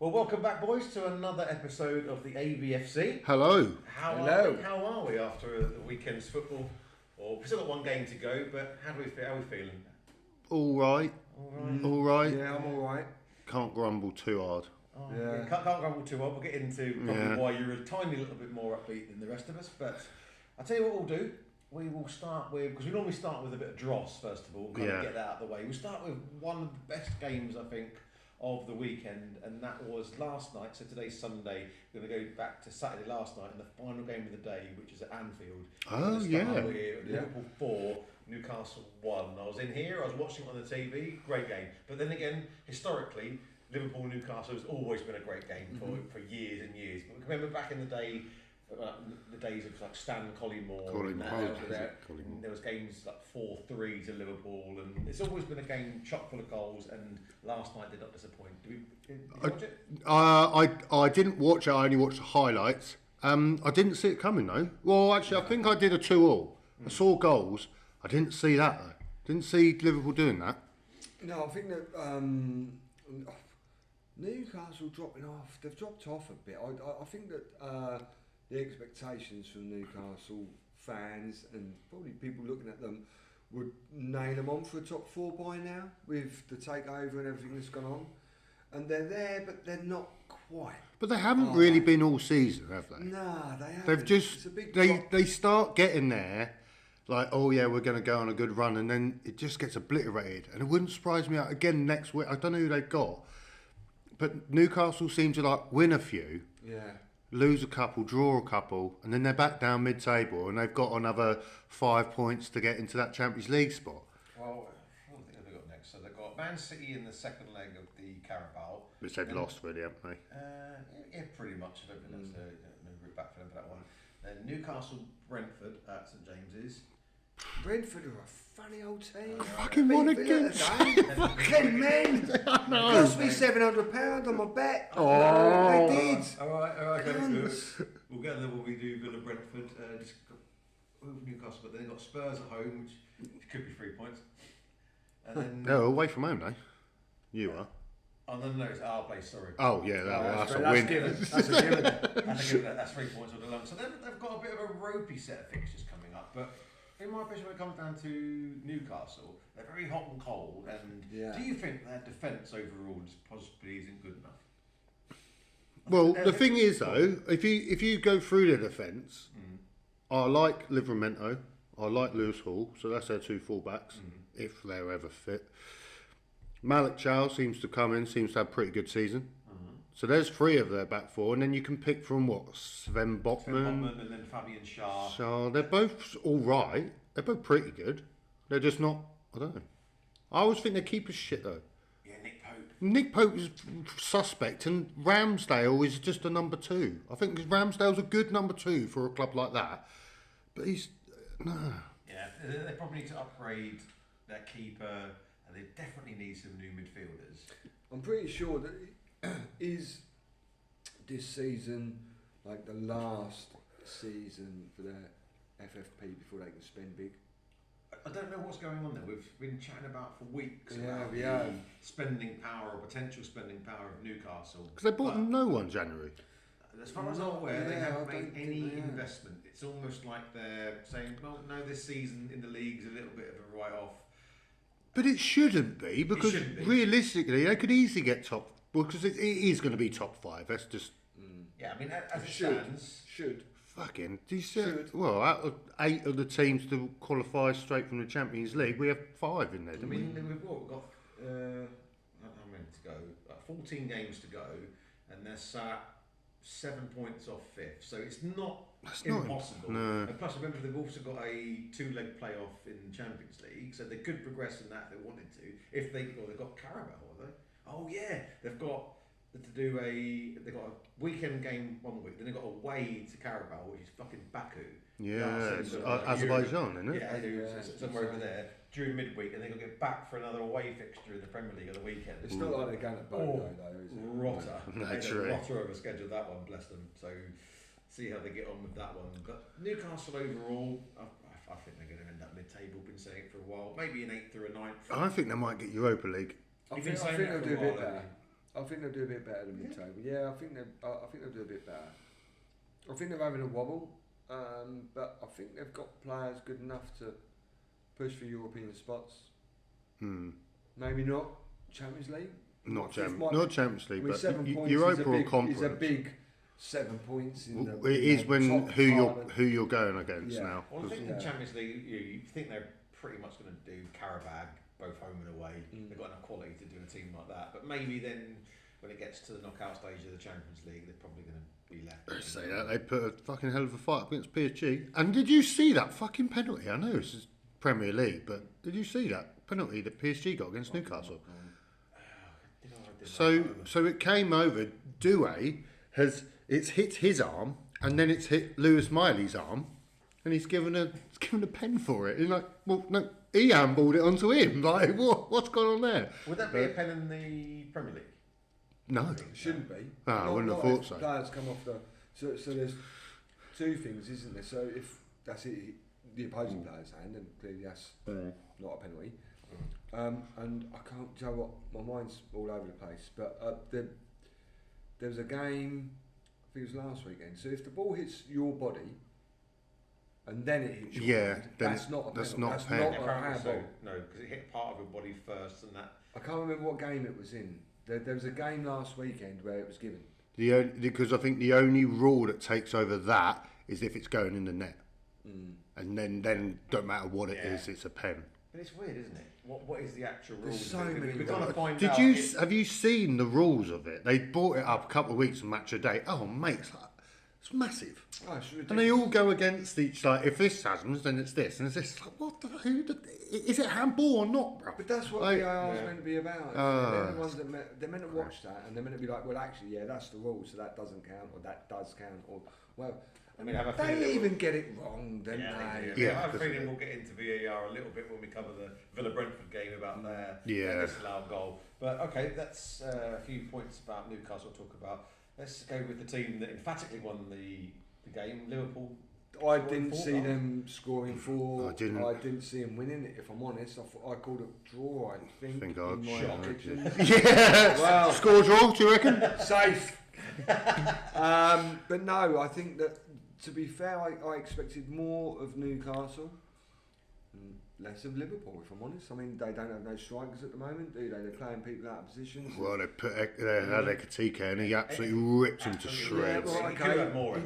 Well, welcome back, boys, to another episode of the Abfc. Hello. How are we after the weekend's football? Or we've still got one game to go, but how do we feel? How are we feeling? All right. All right. Yeah, I'm all right. Can't grumble too hard. Can't grumble too well. We'll get into probably why you're a tiny little bit more upbeat than the rest of us. But I'll tell you what we'll do. We will start with, because we normally start with a bit of dross first of all, kind of get that out of the way. We'll start with one of the best games, I think, of the weekend, and that was last night. So today's Sunday. We're going to go back to Saturday last night and the final game of the day, which is at Anfield. Oh, yeah. Liverpool 4, Newcastle 1. I was in here, I was watching it on the TV, great game. But then again, historically, Liverpool-Newcastle has always been a great game for years and years. But remember back in the day, the days of like Stan Collymore, there was games like 4-3 to Liverpool, and it's always been a game chock full of goals, and last night did not disappoint. Did you watch it? I didn't watch it, I only watched the highlights. I didn't see it coming though. Well, actually, I think I did a 2-2. I saw goals. I didn't see that though. Didn't see Liverpool doing that. No, I think that Newcastle dropping off. They've dropped off a bit. I think that the expectations from Newcastle fans and probably people looking at them would nail them on for a top 4 by now with the takeover and everything that's gone on. And they're there, but they're not quite. But they haven't really been all season, have they? Nah, they haven't. They've just they start getting there, like, oh yeah, we're going to go on a good run, and then it just gets obliterated. And it wouldn't surprise me out again next week. I don't know who they've got, but Newcastle seem to like win a few. Yeah. Lose a couple, draw a couple, and then they're back down mid-table, and they've got another 5 points to get into that Champions League spot. Well, what think they've got next? So they've got Man City in the second leg of the Carabao. Which they've lost, really, haven't they? Yeah, pretty much. I don't think that's no route back for them for that one. Then Newcastle, Brentford at St James's. Brentford are a funny old team. I fucking want to get fucking men. It cost me £700 on my bet. Oh, they did. All right, okay, we'll get there when we do Villa Brentford. Just Newcastle, but then they've got Spurs at home, which could be 3 points. And then no, away from home, though. You are. Oh no, it's our place. Sorry. Oh yeah, that's a win. That's a given. That's 3 points all along. So then they've got a bit of a ropey set of fixtures coming up, but. In my opinion, when it comes down to Newcastle, they're very hot and cold. And do you think their defence overall just possibly isn't good enough? Well, the thing is though, if you go through their defence, I like Livramento, I like Lewis Hall, so that's their 2 fullbacks if they're ever fit. Malik Chow seems to come in, seems to have a pretty good season. So there's 3 of their back 4, and then you can pick from what? Sven Botman and then Fabian Schär. So they're both all right. They're both pretty good. They're just not. I don't know. I always think their keeper's shit though. Yeah, Nick Pope. Nick Pope is suspect, and Ramsdale is just a number 2. I think Ramsdale's a good number 2 for a club like that, but he's no. Yeah, they probably need to upgrade their keeper, and they definitely need some new midfielders. I'm pretty sure that. Is this season like the last season for their FFP before they can spend big? I don't know what's going on there. We've been chatting about for weeks about the spending power or potential spending power of Newcastle. Because they bought no one January. As far as I'm aware, they haven't made any investment. It's almost like they're saying, well, no, this season in the league's a little bit of a write-off. But it shouldn't be, because realistically they could easily get top. Well, because it is going to be top 5. That's just. Yeah, I mean, as it stands. Should. Fucking. Well, out of 8 of the teams to qualify straight from the Champions League, we have 5 in there, don't we? We've got how many to go? 14 games to go, and they're sat 7 points off 5th. So it's not impossible. No. And plus, remember, they've also got a 2-leg playoff in the Champions League, so they could progress in that if they wanted to. They've got Carabao, have they? Oh yeah, they've got a weekend game one week, then they've got away to Carabao, which is fucking Baku. Yeah, it's Azerbaijan, isn't it? Yeah, somewhere over there during midweek, and they've got to get back for another away fixture in the Premier League on the weekend. It's not like they're going to Bodo though, is it? Rotter. Naturally. Rotter over scheduled that one, bless them. So see how they get on with that one. But Newcastle overall, I think they're going to end up mid-table. Been saying it for a while, maybe an 8th or a 9th. I think they might get Europa League. I think they'll do a bit better. I think they'll do a bit better than mid-table. Yeah, I think they'll do a bit better. I think they're having a wobble, but I think they've got players good enough to push for European spots. Maybe not Champions League. Not Champions League, but 7 points Europa or Conference. Is a big 7 points in the. It is when top who you're going against Yeah. now. Well, I think the Champions League, you think they're pretty much going to do Carabao, both home and away. They've got enough quality to do a team like that. But maybe then, when it gets to the knockout stage of the Champions League, they're probably going to be left. They say that they put a fucking hell of a fight against PSG. And did you see that fucking penalty? I know this is Premier League, but did you see that penalty that PSG got against Newcastle? So it came over. Doué it's hit his arm, and then it's hit Lewis Miley's arm, and he's given a pen for it. He's like, well, no, he handballed it onto him. Like, what's going on there? Would that be a pen in the Premier League? No, It shouldn't be. I wouldn't have thought so. Players come off the. So there's two things, isn't there? So if that's it, the opposing player's hand, and clearly that's not a penalty. And I can't tell what my mind's all over the place. But there was a game, I think it was last weekend. So if the ball hits your body and then it hits your hand, that's not a penalty. That's not that's a pen. not a handball. No, because it hit part of your body first, and that. I can't remember what game it was in. There was a game last weekend where it was given. Because I think the only rule that takes over that is if it's going in the net, and then don't matter what it is, it's a pen. But it's weird, isn't it? What is the actual rules? There's so many We're trying to find Did out. you have you seen the rules of it? They brought it up a couple of weeks on Match a Day. Oh mate, it's massive. Oh, it's ridiculous. And they all go against each. Like, if this happens, then it's this, and it's this. Like, what the? Is it handball or not, bro? But that's what Like, VAR is meant to be about. They're the ones that they're meant to watch that, and they're meant to be like, well, actually, yeah, that's the rule, so that doesn't count, or that does count, or well. I mean, have a feeling they even get it wrong, don't they? I have a feeling we'll get into VAR a little bit when we cover the Villa Brentford game about their disallowed goal. But okay, that's a few points about Newcastle to talk about. Let's go with the team that emphatically won the game, Liverpool. I didn't see them scoring 4. I didn't see them winning it, if I'm honest. I called it draw, I think. I'd in my shot. predictions. Yeah. Well, Score draw, do you reckon? safe. But no, I think that, to be fair, I expected more of Newcastle, less of Liverpool, if I'm honest. I mean, they don't have no strikers at the moment, do they? They're playing people out of positions. Well, they had Ekatike, and he absolutely ripped him to shreds. Yeah, well, He could have had more.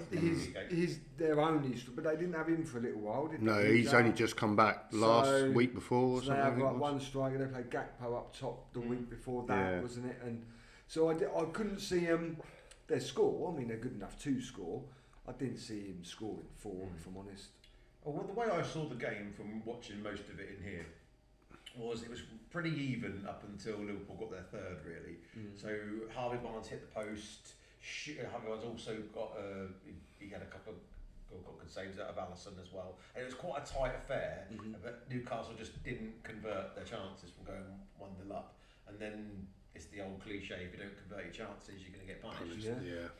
He's their only, but they didn't have him for a little while, did they? No, he's only just come back last week before or so something. they have like one striker. They played Gakpo up top the week before that, wasn't it? And so I couldn't see their score. I mean, they're good enough to score. I didn't see him scoring 4, if I'm honest. Well, the way I saw the game from watching most of it in here was it was pretty even up until Liverpool got their third, really. So Harvey Barnes hit the post. Harvey Barnes also got he had a couple of good saves out of Alisson as well. And it was quite a tight affair, but Newcastle just didn't convert their chances from going 1-0 up. And then it's the old cliche: if you don't convert your chances, you're going to get punished.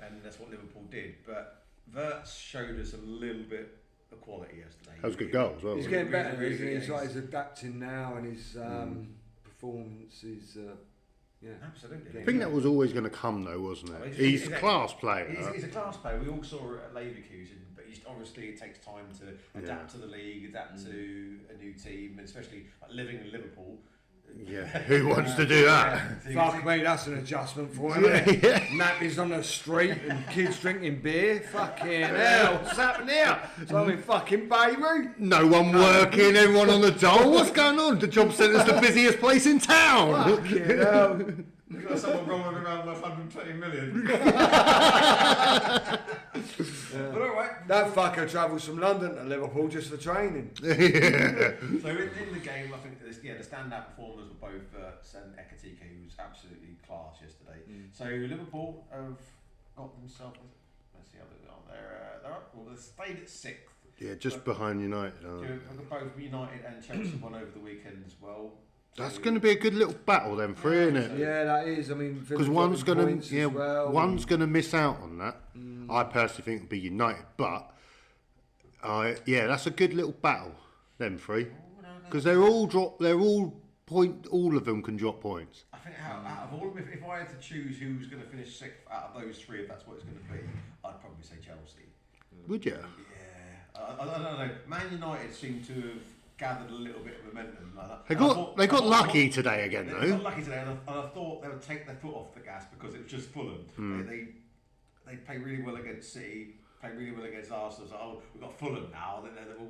And that's what Liverpool did. But Wirtz showed us a little bit of quality yesterday. That was a good goal as well. He's wasn't getting better. Really, He's adapting now, and his performance is. Absolutely. I think that was always going to come, though, wasn't it? He's a class player. He's a class player. We all saw it at Leverkusen, but obviously it takes time to adapt to the league, adapt to a new team, and especially like living in Liverpool. Yeah, who wants to do that? Fuck me, that's an adjustment for him. Nappies on the street and kids drinking beer. Fucking hell, what's happening here? So I'm in fucking Beirut. No one working, everyone on the dole. What's going on? The job centre's the busiest place in town. Fucking hell. You've got someone rolling around with 120 million. But alright. That fucker travels from London to Liverpool just for training. So in the game, I think the standout performers were both Wirtz and Ekatike, who was absolutely class yesterday. So Liverpool have got themselves. Let's see how they're on there. They're up. Well, they stayed at 6th. Yeah, just behind United. Both United and Chelsea won over the weekend as well. That's going to be a good little battle then, for isn't it? Yeah, that is. I mean, because one's going to, one's and going to miss out on that. I personally think it'll be United, but that's a good little battle. Them three, because they're all all of them can drop points. I think out of all of them, if I had to choose who's going to finish 6th out of those 3, if that's what it's going to be, I'd probably say Chelsea. Would you? Yeah. I don't know. Man United seem to have gathered a little bit of momentum. They got lucky today again, though. They got lucky today, and I thought they would take their foot off the gas because it was just Fulham. They play really well against City, play really well against Arsenal. So we've got Fulham now.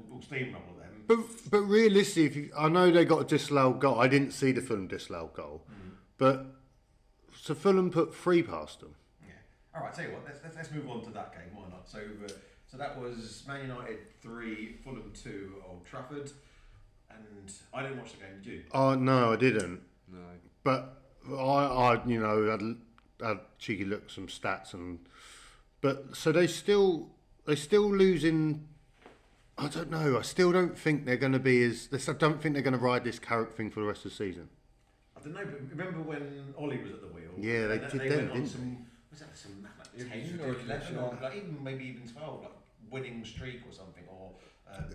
We'll steamroll them. But realistically, I know they got a disallowed goal. I didn't see the Fulham disallowed goal, but so Fulham put 3 past them. Yeah. All right. Tell you what. Let's move on to that game. Why not? So that was Man United 3, Fulham 2 at Old Trafford. And I didn't watch the game, did you? Oh no, I didn't. No. But I had cheeky look at some stats but so they still losing. I don't know. I still don't think they're going to be I don't think they're going to ride this Carrick thing for the rest of the season. I don't know. But remember when Ollie was at the wheel? Yeah, they did. Went on some. Was that some like 10 or 11 or like maybe even 12, like winning streak or something, or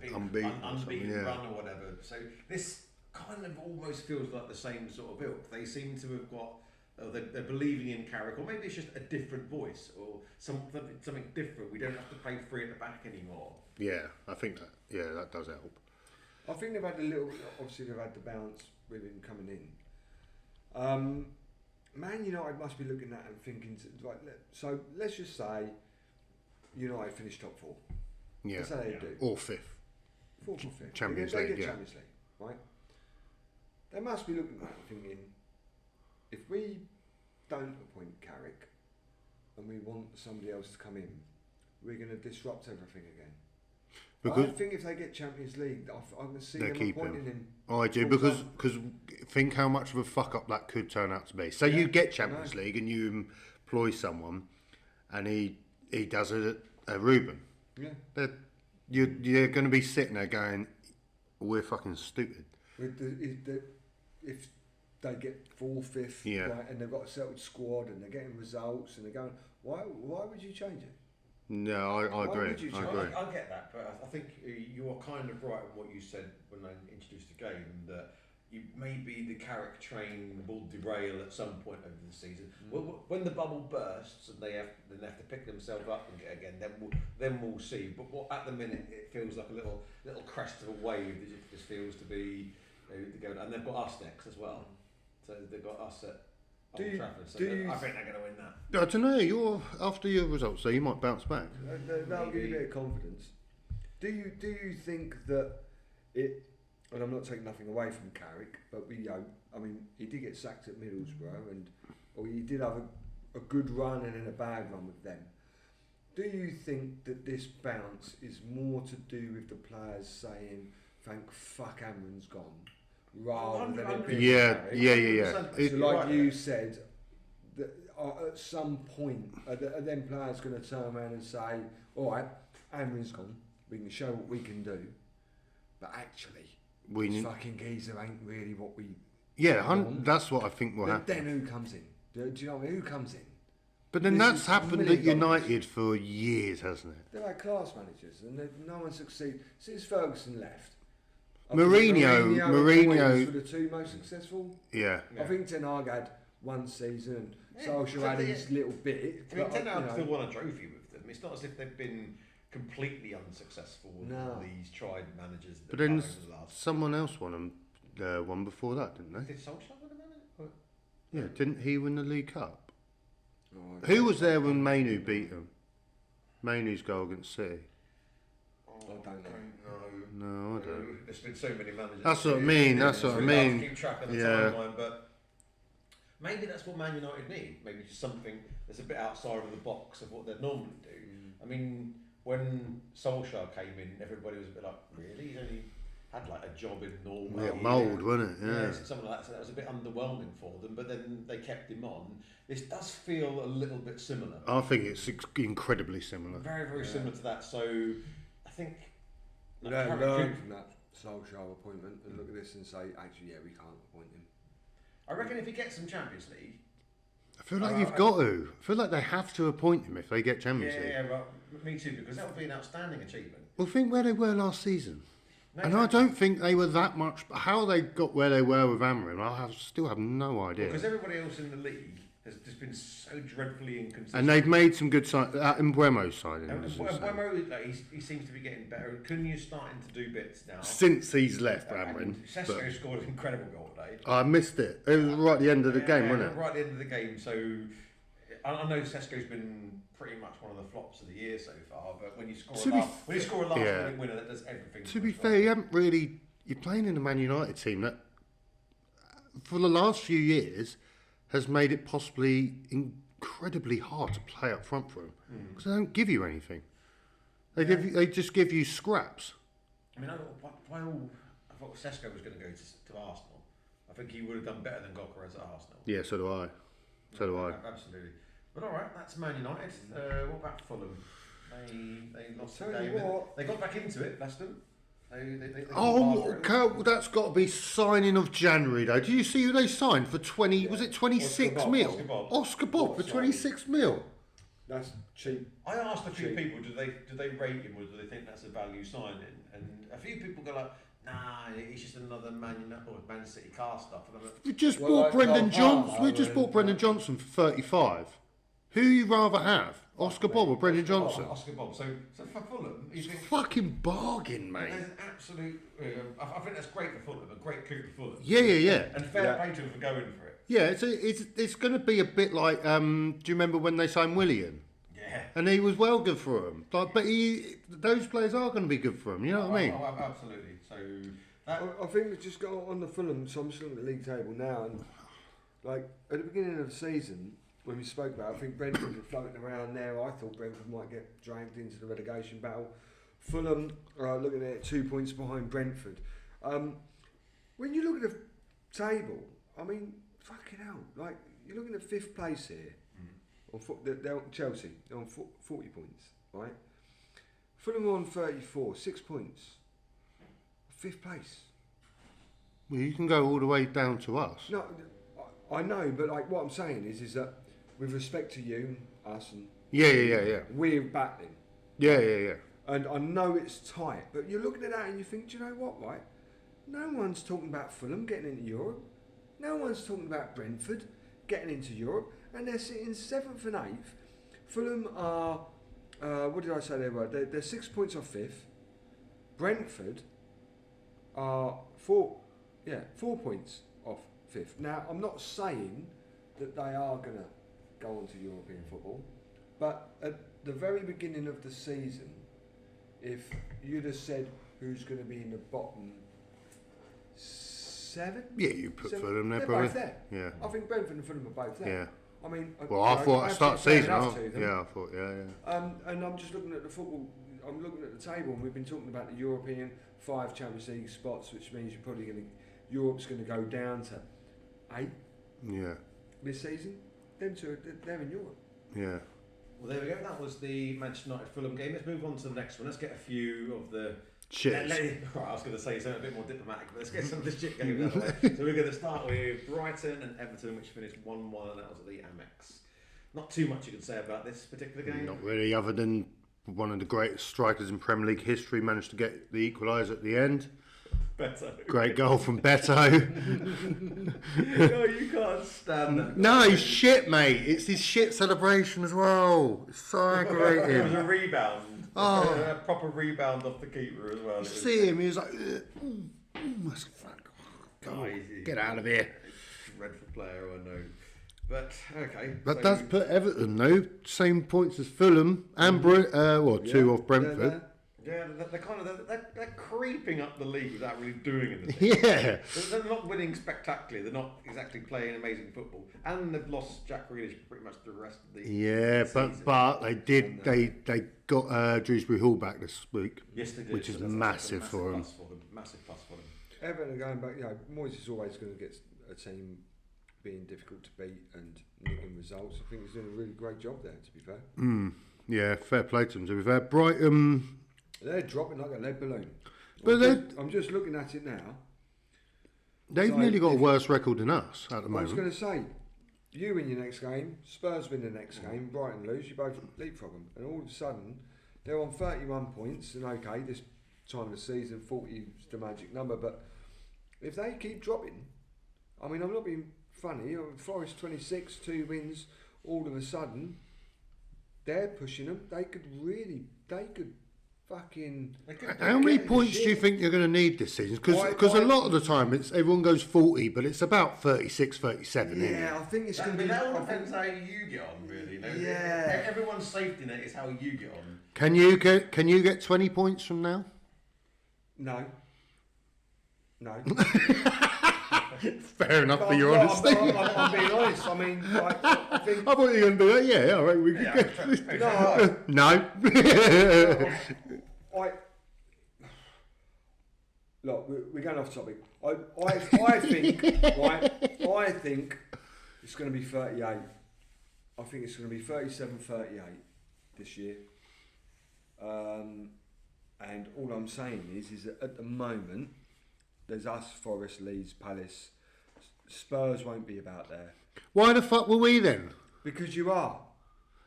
big unbeaten run or whatever. So this kind of almost feels like the same sort of ilk. They seem to have got. They're believing in Carrick, or maybe it's just a different voice, or something different. We don't have to play 3 at the back anymore. Yeah, I think that. Yeah, that does help. I think they've had a little. Obviously, they've had the bounce with him coming in. Man United must be looking at and thinking. So let's just say United finish top 4. Yeah, that's how they do. Or 5th. 4th or 5th. Champions League. League, yeah. Champions League, right? They must be looking at it and thinking, if we don't appoint Carrick and we want somebody else to come in, we're going to disrupt everything again. Because I think if they get Champions League, I'm going to see them keep appointing him. I do, because think how much of a fuck up that could turn out to be. So you get Champions League and you employ someone, and he does a Ruben. Yeah. You're going to be sitting there going, we're fucking stupid. If they get 4th, 5th, right, and they've got a settled squad and they're getting results and they're going, why would you change it? No, I agree. I get that, but I think you are kind of right on what you said when I introduced the game, that maybe the Carrick train will derail at some point over the season. When the bubble bursts and they have to pick themselves up and get again, then we'll see. But at the minute, it feels like a little crest of a wave. It just feels to be going, and they've got us next as well. So they've got us at Old Trafford. So I think they're going to win that. I don't know. After your results, you might bounce back. That'll give you a bit of confidence. Do you think that it? And I'm not taking nothing away from Carrick, but I mean, he did get sacked at Middlesbrough, or he did have a good run and then a bad run with them. Do you think that this bounce is more to do with the players saying, "Thank fuck Amron's gone," rather than it being Carrick? Yeah. So, like you said, that at some point, are them players going to turn around and say, "All right, Amron's gone. We can show what we can do," but actually, this fucking geezer ain't really what we. Yeah, want. That's what I think will happen. Then who comes in? Do you know what I mean? Who comes in? But then that's happened at United for years, hasn't it? They're like class managers, and no one succeeded since Ferguson left. Mourinho were the 2 most successful. Yeah. I think Ten Hag had 1 season, and Solskjaer had his little bit. I mean, Ten Hag still won a trophy with them. It's not as if they've been completely unsuccessful with all these tried managers. But then someone else won one before that, didn't they? Did Solskjaer win the management? Yeah, didn't he win the League Cup? Oh, Who was there when Manu beat them? Manu's goal against City. I don't know. No, I don't. There's been so many managers. That's what I mean. That's what I mean. Keep track of the timeline, but maybe that's what Man United need. Maybe just something that's a bit outside of the box of what they'd normally do. I mean, when Solskjaer came in, everybody was a bit like, really? He's only had like a job in Norway. Yeah, mould, wasn't it? Yeah, something like that. So that was a bit underwhelming for them. But then they kept him on. This does feel a little bit similar. I think it's incredibly similar. Very, very similar to that. So I think. We don't learn from that Solskjaer appointment and look at this and say, actually, we can't appoint him. I reckon if he gets some Champions League. I feel like you've got to. I feel like they have to appoint him if they get Champions League. Yeah, me too, because that would be an outstanding achievement. Well, think where they were last season. No, And I don't think they were that much. How they got where they were with Amorim, still have no idea. Because everybody else in the league has just been so dreadfully inconsistent. And they've made some good Mbeumo's signing. Mbeumo, he seems to be getting better. Cunha's starting to do bits now. Since he's left Amorim. Sesko scored an incredible goal today. I missed it. It was right at the end of the game, wasn't it? Right at the end of the game. So I know Sesko's been pretty much one of the flops of the year so far. But when you score a last minute winner, that does everything. To be fair, you haven't really. You're playing in a Man United team that, for the last few years, has made it possibly incredibly hard to play up front for them because they don't give you anything. They just give you scraps. I mean, I thought Sesko was going to go to Arsenal. I think he would have done better than Gyökeres at Arsenal. Yeah, so do I. Absolutely. But all right, that's Man United. What about Fulham? They lost the game. They got back into it, bless them. That's got to be signing of January though. Do you see who they signed for 20? Yeah. Was it 26 mil? Oscar Bob for 26 mil. That's cheap. I asked a few people, do they rate him or do they think that's a value signing? And a few people go like, nah, he's just another Man City car stuff. We just bought Brendan Johnson. We just bought Brendan Johnson for 35. Who you rather have? Oscar Bob or Brendan Johnson? Oscar Bob. So for Fulham, it's a fucking bargain, mate. There's an absolute. I think that's great for Fulham. A great coup for Fulham. Yeah. And fair play to him for going for it. Yeah, it's going to be a bit like. Do you remember when they signed Willian? Yeah. And he was well good for him. But those players are going to be good for him. You know what I mean? Oh, absolutely. So I think we just got on the Fulham. So I'm just looking at the league table now, and like at the beginning of the season. When we spoke about it, I think Brentford were floating around there. I thought Brentford might get dragged into the relegation battle. Fulham are looking at it 2 points behind Brentford. When you look at the table, I mean, fucking hell. Like, you're looking at 5th place here. They're Chelsea. They're on 40 points, right? Fulham are on 34, 6 points. 5th place. Well, you can go all the way down to us. No, I know, but like what I'm saying is that with respect to you, us, and yeah, we're battling. Yeah. And I know it's tight, but you're looking at that and you think, do you know what, right? No one's talking about Fulham getting into Europe. No one's talking about Brentford getting into Europe, and they're sitting 7th and 8th. Fulham are, what did I say they were? They're 6 points off 5th. Brentford are 4 points off 5th. Now, I'm not saying that they are going to go on to European football, but at the very beginning of the season, if you'd have said who's going to be in the bottom 7? Yeah, you put Fulham there, they're probably. both there. Yeah. I think Brentford and Fulham are both there. Yeah. I mean, well, I thought at start season. Yeah, And I'm just looking at the football. I'm looking at the table, and we've been talking about the European 5 Champions League spots, which means you're probably Europe's going to go down to 8. Yeah. This season, them two, they're in Europe. Yeah. Well, there we go. That was the Manchester United Fulham game. Let's move on to the next one. Let's get a few of the shit. Right, I was going to say something a bit more diplomatic, but let's get some of the shit games out of the way. So we're going to start with Brighton and Everton, which finished 1-1, and that was at the Amex. Not too much you can say about this particular game. Not really, other than one of the greatest strikers in Premier League history managed to get the equaliser at the end. Beto. Great goal from Beto. No, you can't stand that. No, he's shit, mate. It's his shit celebration as well. It's so aggravating. It was a rebound. Oh. A proper rebound off the keeper as well. See him, he was like, that's fuck. Get out of here. Dreadful player, I know. But, okay. That does put Everton, though, same points as Fulham and 2 off Brentford. Yeah, they're creeping up the league without really doing anything. Yeah. They're not winning spectacularly. They're not exactly playing amazing football, and they've lost Jack Grealish pretty much the rest of the season. but they did. They got Dewsbury Hall back this week. Yes, they did. Which is massive for them. Massive plus for them. Everton are going back. You know, Moyes is always going to get a team being difficult to beat and nicking results. I think he's doing a really great job there. To be fair. Yeah, fair play to them. To be fair, Brighton. They're dropping like a lead balloon. But I'm just looking at it now. They've nearly got a worse record than us at the moment. I was going to say, you win your next game, Spurs win the next game, Brighton lose, you both leapfrog them. And all of a sudden, they're on 31 points, and okay, this time of the season. 40 is the magic number, but if they keep dropping, I mean, I'm not being funny. Forest 26, 2 wins. All of a sudden, they're pushing them. They could fucking. How many points do you think you're going to need this season? Because a lot of the time everyone goes 40, but it's about 36, 37. Yeah, isn't it? I think it's going to be. That all depends how you get on, really. You know? Yeah. Everyone's safety net is how you get on. Can you get 20 points from now? No. Fair enough for your honesty. I'm being honest. I mean, I think. I thought you were going to be like, yeah, all right, we can get this. No. Look, we're going off topic. I think, right, I think it's going to be 38. I think it's going to be 37, 38 this year. And all I'm saying is that at the moment, there's us, Forest, Leeds, Palace. Spurs won't be about there. Why the fuck were we then? Because you are.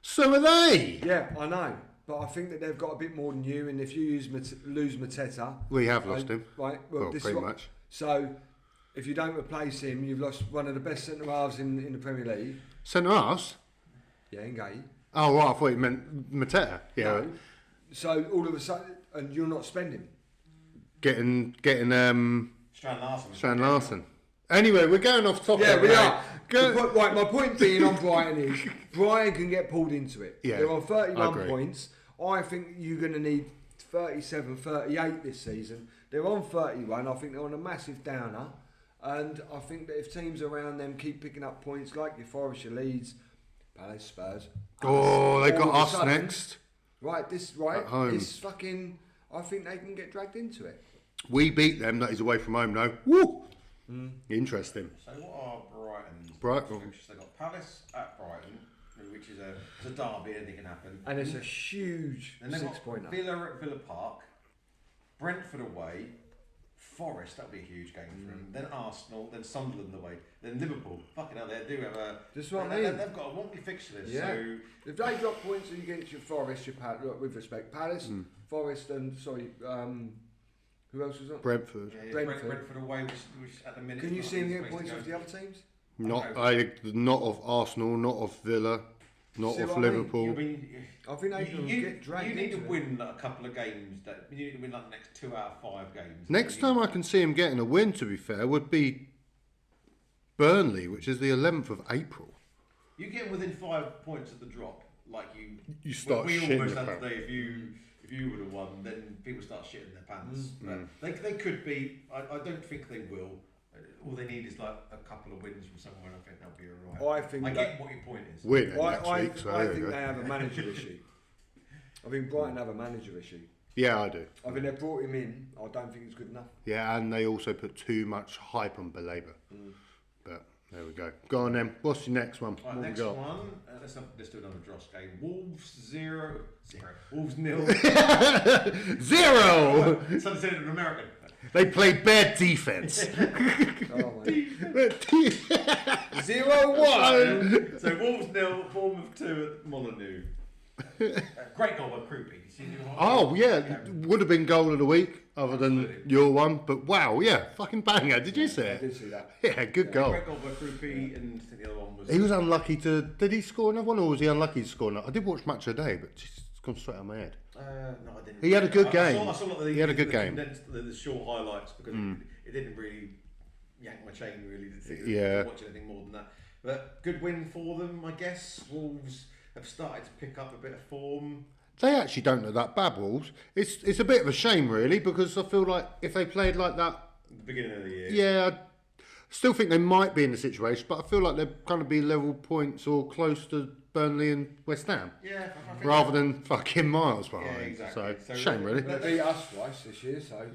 So are they. Yeah, I know. But I think that they've got a bit more than you, and if you lose Mateta... We have lost him. Right, Well, this pretty is much. So, if you don't replace him, you've lost one of the best centre-halves in the Premier League. Centre-halves? Yeah, Ngay. Oh, right, I thought you meant Mateta. Yeah. No. So, all of a sudden... And you're not spending. Getting Strand Larsen. Anyway, we're going off topic. Yeah, we right? are. Right, my point being on Brighton is Brighton can get pulled into it. Yeah, they're on 31 agree. points. I think you're going to need 37, 38 this season. They're on 31. I think they're on a massive downer. And I think that if teams around them keep picking up points like your Forest, your Leeds, Palace, Spurs. Oh, they got all of a us sudden, next. At home. This fucking... I think they can get dragged into it. We beat them. That is away from home, though. Woo! Interesting. So what are Brighton's Brighton. fixtures? They've got Palace at Brighton, which is a derby, anything can happen. And it's a huge And they've got 6-pointer. Villa at Villa Park, Brentford away, Forest, that'll be a huge game for them. Then Arsenal, then Sunderland away, then Liverpool. Fucking hell, they do have a... That's what I mean. They've got a wonky fixture list. Yeah. So If they drop points against your Forest, your Palace, with respect, Palace, Forest, and who else was on? Brentford. yeah, Brentford. Brentford away, which at the minute... Can you is see them not getting points supposed off to the go. other teams? Not of Arsenal, not of Villa, not See of what I mean? Liverpool. I mean, I think they can get dragged you need to into it. win like, a couple of games. You need to win like the next 2 out of 5 games. Next time I can see him getting a win, to be fair, would be Burnley, which is the 11th of April. You get within 5 points of the drop, like You start we shitting almost your had pants. today. If you would have won, then people start shitting their pants. But they could be. I don't think they will. All they need is like a couple of wins from somewhere, and I think they'll be alright. I get what your point is. We're there I next week, so I there we think go. they have a manager issue. I think Brighton have a manager issue. Yeah, I do. I think they brought him in. I don't think it's good enough. Yeah, and they also put too much hype on Belabor. But there we go. Go on then. What's your next one? Right, What we next got? one. Let's do another dross game. Wolves 0. Wolves 0. 0! Something said it in American. They played bad defence. Oh, mate. 0-1. So Wolves 0, Bournemouth 2 at Molineux. Great goal by Krupi. You see him? Oh, yeah. Would have been goal of the week, other than Absolutely. your one. But wow, yeah. Fucking banger. Did you see I it? did see that. Yeah, good goal. Great goal by Krupi, and I think the other one was. He was unlucky to... Did he score another one, or was he unlucky to score another? I did watch Match of the Day, but just it's gone straight out of my head. No, I didn't. He had a good game. I saw like He had a good game. The short highlights because it didn't really yank my chain really. Yeah. To watch anything more than that. But good win for them, I guess. Wolves have started to pick up a bit of form. They actually don't look that bad, Wolves. It's a bit of a shame, really, because I feel like if they played like that... At the beginning of the year. Yeah, I still think they might be in the situation, but I feel like they're going to be level points or close to Burnley and West Ham. Yeah. I think Rather than fucking miles behind. Yeah, exactly. So shame, really. They beat us twice this year, so.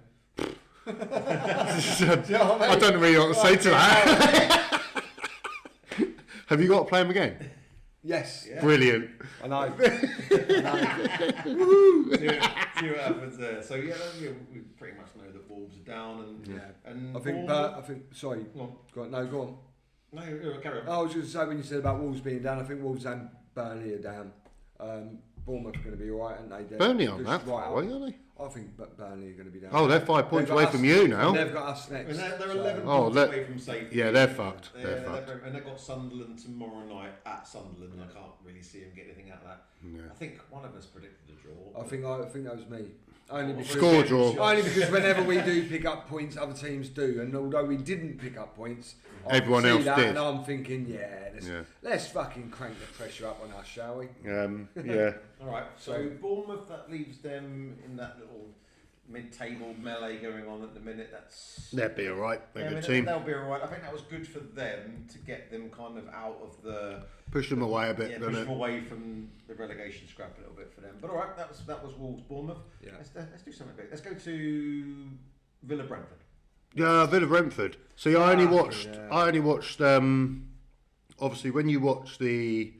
I don't really know what to say to that. Have you got to play them again? Yes. Yeah. Brilliant. I know. see what happens there. So we pretty much know that Wolves are down, and I think. Bournemouth- Sorry. Go on. Go on. No, go on. No, carry on. I was going to say when you said about Wolves being down, I think Wolves and Burnley are down. Bournemouth are going to be alright, aren't they? Burnley aren't that far away, are they? I think Burnley are going to be down. Oh, they're 5 points away from you now. They've got us next. And they're so- 11 Oh, points away from safety. Yeah, they're fucked. They're fucked. And they've got Sunderland tomorrow night at Sunderland, and I can't really see them get anything out of that. Yeah. I think one of us predicted a draw. I think that was me. Only because, Score draw. Only because whenever we do pick up points, other teams do, and although we didn't pick up points, I Everyone see else that did. And I'm thinking, Yeah. let's fucking crank the pressure up on us, shall we? Yeah. All right, so Bournemouth, that leaves them in that little mid-table melee going on at the minute. They'll be all right. They're a good They'll team. be all right. I think that was good for them to get them kind of out of the Push them away a bit, push doesn't them it? away from the relegation scrap a little bit for them. But all right, that was Wolves Bournemouth. Yeah. Let's do something big. Let's go to Villa Brentford. Yeah, Villa Brentford. See, I only watched. yeah. Obviously, when you watch the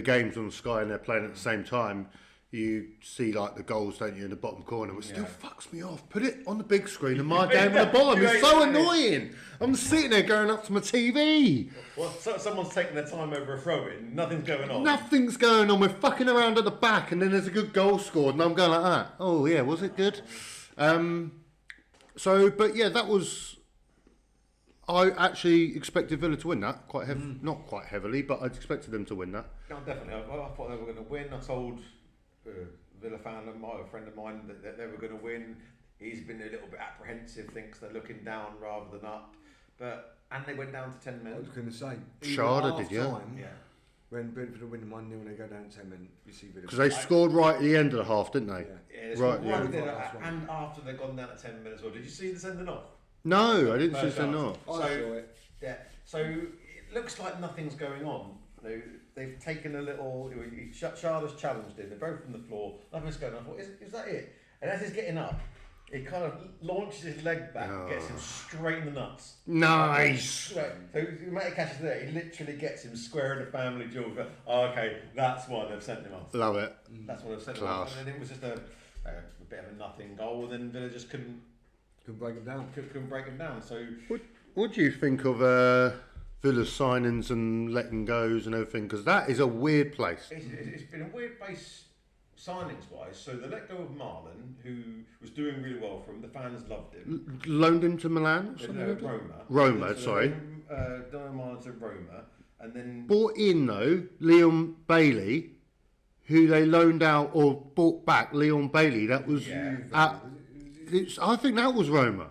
games on Sky and they're playing at the same time, you see like the goals, don't you, in the bottom corner, which still fucks me off. Put it on the big screen and my game on the bottom. It's so annoying. I'm sitting there going up to my TV. Well, someone's taking their time over a throw-in. Nothing's going on. Nothing's going on. We're fucking around at the back, and then there's a good goal scored, and I'm going like that. Oh yeah, was it good? But yeah, that was. I actually expected Villa to win that quite heavily, not quite heavily, but I expected them to win that. No, definitely. I thought they were going to win. I told Villa fan, a friend of mine, that they were going to win. He's been a little bit apprehensive, thinks they're looking down rather than up. And they went down to 10 I minutes. was going to say. Shada did, yeah. Yeah. When Brentford are winning 1-0 and they go down to 10 minutes, you see Villa. Because they scored right at the end of the half, didn't they? Yeah, Right, right yeah. there, and after they'd gone down at 10 minutes, well, did you see the sending off? No, I didn't see First so half. not. I saw it. Yeah. So it looks like nothing's going on. They've taken a little. Shada's challenged him. They're both on the floor. Nothing's going on. I thought, is that it? And as he's getting up, he kind of launches his leg back, and gets him straight in the nuts. Nice. So Matty catches there. He literally gets him square in the family jewel. Oh, okay, that's why they've sent him off. Love it. That's why they've sent him Class. off. And then it was just a bit of a nothing goal, and then Villa just couldn't break them down. couldn't break him down. So What do you think of Villa's signings and letting goes and everything? Because that is a weird place. it's been a weird place signings wise. So they let go of Marlon, who was doing really well for him. The fans loved him. Loaned him to Milan or something? Roma, sorry. Don Marlon to Roma, and then Bought in though Leon Bailey, who they loaned out or bought back. Leon Bailey, that was. I think that was Roma.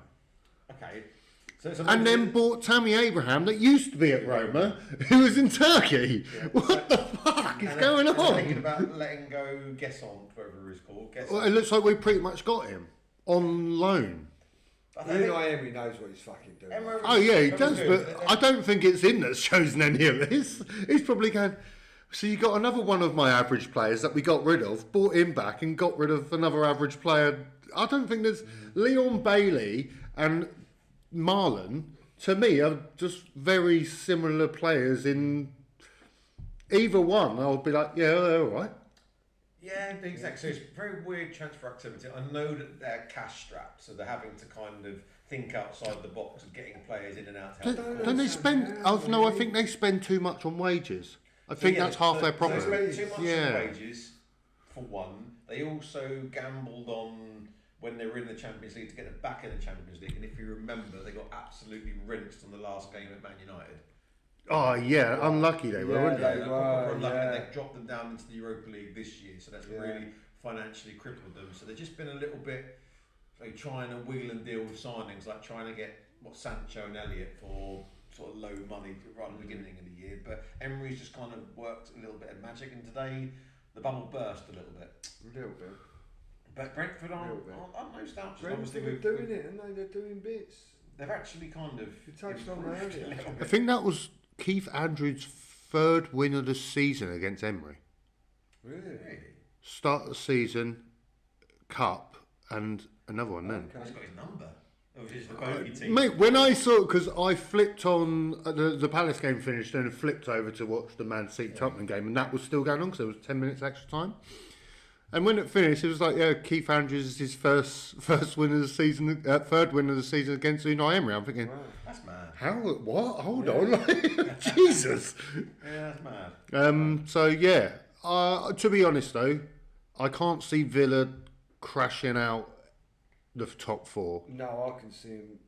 okay. And then bought Tammy Abraham, that used to be at Roma, who was in Turkey. Yeah. What the fuck is going and on? thinking about letting go Gesson, whoever he's called. Well, it looks like we pretty much got him on loan. Unai Emery knows what he's fucking doing. Oh yeah, he does, but I don't think it's him that's chosen any of this. He's probably going, so you got another one of my average players that we got rid of, bought him back and got rid of another average player. I don't think there's Leon Bailey and Marlon, to me, are just very similar players in either one. I'll be like, yeah, they're all right. Yeah, exactly. So it's very weird transfer activity. I know that they're cash strapped, so they're having to kind of think outside the box and getting players in and out. Don't they spend? Oh no, I think they spend too much on wages. I think that's half their problem. They spend too much on wages, for one. They also gambled on when they were in the Champions League to get them back in the Champions League. And if you remember, they got absolutely rinsed on the last game at Man United. Oh yeah, unlucky they were, weren't they? They were proper unlucky. And they dropped them down into the Europa League this year, so that's really financially crippled them. So they've just been a little bit trying to wheel and deal with signings, like trying to get Sancho and Elliott for sort of low money right at the beginning of the year. But Emery's just kind of worked a little bit of magic, and today the bubble burst a little bit. A little bit. But Brentford aren't no slouches. Brentford are doing it, and they're doing bits. They've actually kind of. You touched on that earlier. I think that was Keith Andrews' third win of the season against Emery. Really? Start of the season, cup, and another one then. He's got his number. Which is the bogey team. Mate, when I saw, because I flipped on, the Palace game finished and flipped over to watch the Man City Tottenham game, and that was still going on because there was 10 minutes extra time. And when it finished, it was like, yeah, Keith Andrews is his first win of the season, third win of the season against Unai Emery. I'm thinking, That's mad. how? What? Hold on, Jesus. Yeah, that's mad. So yeah, to be honest though, I can't see Villa crashing out the top 4. No, I can see him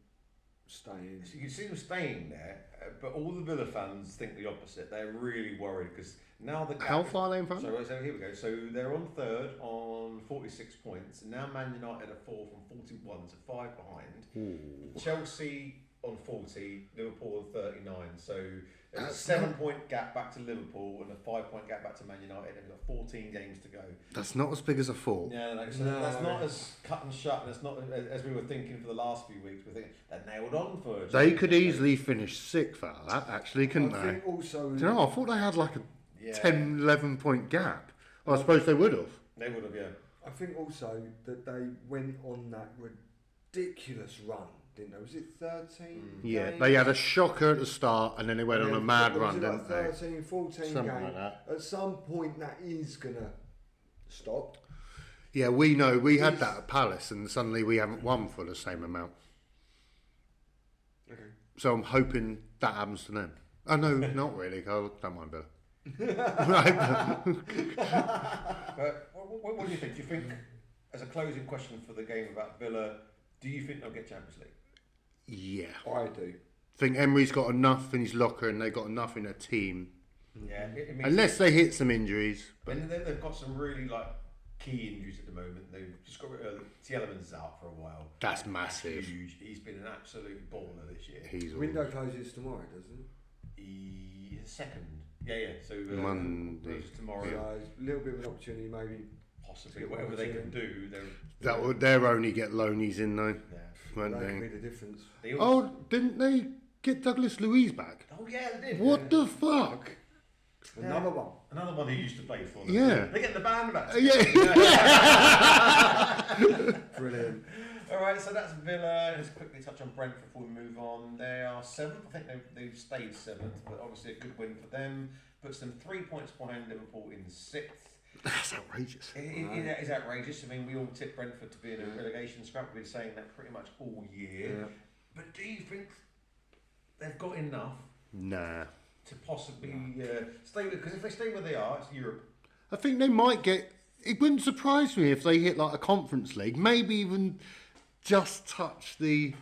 staying. So you can see them staying there, but all the Villa fans think the opposite. They're really worried because now the gap. How far are they in front? So here we go. So they're on third on 46 points, and now Man United are 4 from 41, so 5 behind. Ooh. Chelsea on 40, Liverpool on 39. So there's That's a 7-point gap back to Liverpool and a 5-point gap back to Man United. And we've got 14 games to go. That's not as big as I thought. Yeah, so that's not as cut and shut, and it's not as we were thinking for the last few weeks. We're thinking they're nailed on for. They could easily finish 6th out of that, actually, couldn't I they? think also. Do you know, I thought they had like a 10, 11 point gap. Well, I suppose they would have. They would have, yeah. I think also that they went on that ridiculous run, didn't they? Was it 13? Yeah, games? they had a shocker at the start and then they went on a mad run, was it didn't like they? 13, 14 Something games. like that. At some point, that is going to stop. Yeah, we know. We had that at Palace and suddenly we haven't won for the same amount. Okay. So I'm hoping that happens to them. Oh, no, not really. I don't mind Villa. But what do you think? Do you think, as a closing question for the game about Villa, do you think they'll get Champions League? Yeah. I do. I think Emery's got enough in his locker and they've got enough in their team. Yeah. It means Unless they hit some injuries. But and they've got some really key injuries at the moment. They've just got rid of Tielemans out for a while. that's massive. Huge. He's been an absolute baller this year. He's Window closes tomorrow, doesn't it? Second. Yeah. So Monday. closes tomorrow. So it's a little bit of an opportunity, maybe. Possibly whatever they can do. They'll only get loanies in though, Yeah. won't That could they? be the difference. They also, Oh, didn't they get Douglas Luiz back? oh yeah, they did. What the fuck? Another one. Another one who used to play for them. Yeah. They're getting the band back. Yeah. Brilliant. All right, so that's Villa. Let's quickly touch on Brentford before we move on. They are 7th. I think they've stayed 7th, but obviously a good win for them. Puts them 3 points behind Liverpool in 6th. That's outrageous. It is outrageous. I mean, we all tip Brentford to be in a relegation scrap. We've been saying that pretty much all year. Yeah. But do you think they've got enough Nah. to possibly stay with? Because if they stay where they are, it's Europe. I think they might get. It wouldn't surprise me if they hit like a Conference League, maybe even just touch the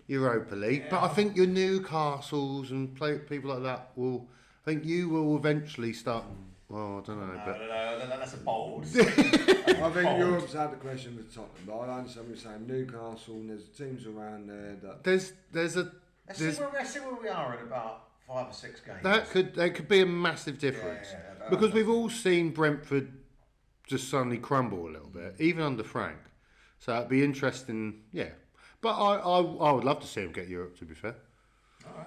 Europa League. Yeah. But I think your Newcastles and people like that will. I think you will eventually start. Well, I don't know, but No, that's a bold. I think Europe's had the question with Tottenham, but I understand what you're saying. Newcastle, and there's teams around there that. there's Let's see where we are in about 5 or 6 games. that could be a massive difference Yeah, because we've all seen Brentford just suddenly crumble a little bit, even under Frank. So it'd be interesting, yeah. But I would love to see him get Europe. To be fair,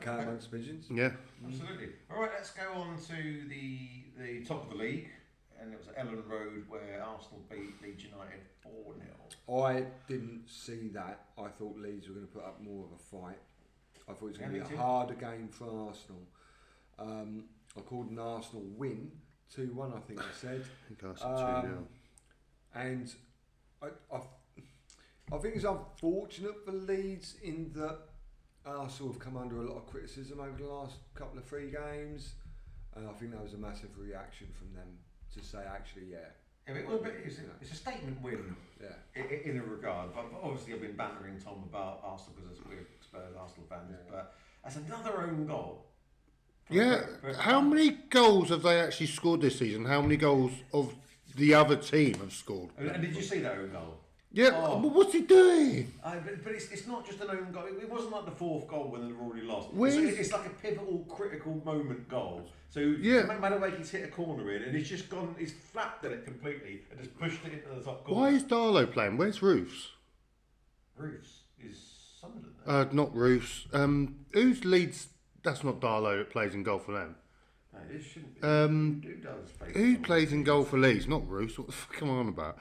Cat amongst pigeons. yeah. Absolutely. All right, let's go on to the top of the league, and it was at Ellen Road where Arsenal beat Leeds United 4-0. I didn't see that. I thought Leeds were going to put up more of a fight. I thought it was going to be a harder game for Arsenal. I called an Arsenal win, 2-1 I think I said. And I think it's unfortunate for Leeds in that Arsenal have come under a lot of criticism over the last couple of 3 games, and I think that was a massive reaction from them to say, actually, It's a statement win in a regard. But obviously, I've been bantering Tom about Arsenal because we're Spurs Arsenal fans. But as another own goal. Yeah. How many goals have they actually scored this season? How many goals of the other team have scored? And did you see that own goal? Yeah. Oh. But what's he doing? But it's not just an own goal. It wasn't like the 4th goal when they've already lost. Where's- It's like a pivotal, critical moment goal. So Madueke's hit a corner in, and he's just gone. He's flapped at it completely and just pushed it into the top corner. Why is Darlow playing? Where's Roofs? Roofs is Sunderland. Not Roofs. Who's Leeds? That's not Darlow that plays in goal for them. No, it shouldn't be. Who does play? Who plays in goal for Leeds? Not Roofs. What the fuck am I on about?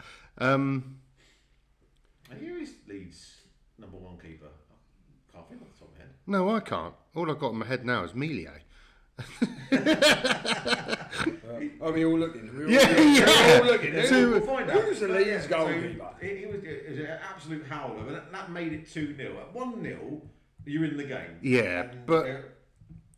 Here is Leeds' number 1 keeper. I can't think off the top of my head. No, I can't. All I've got in my head now is Melier. Are we all looking? We're all looking. We'll find out. Who's the Leeds goalkeeper? It was an absolute howler, and that made it 2-0. At 1-0, you're in the game. Yeah, And, but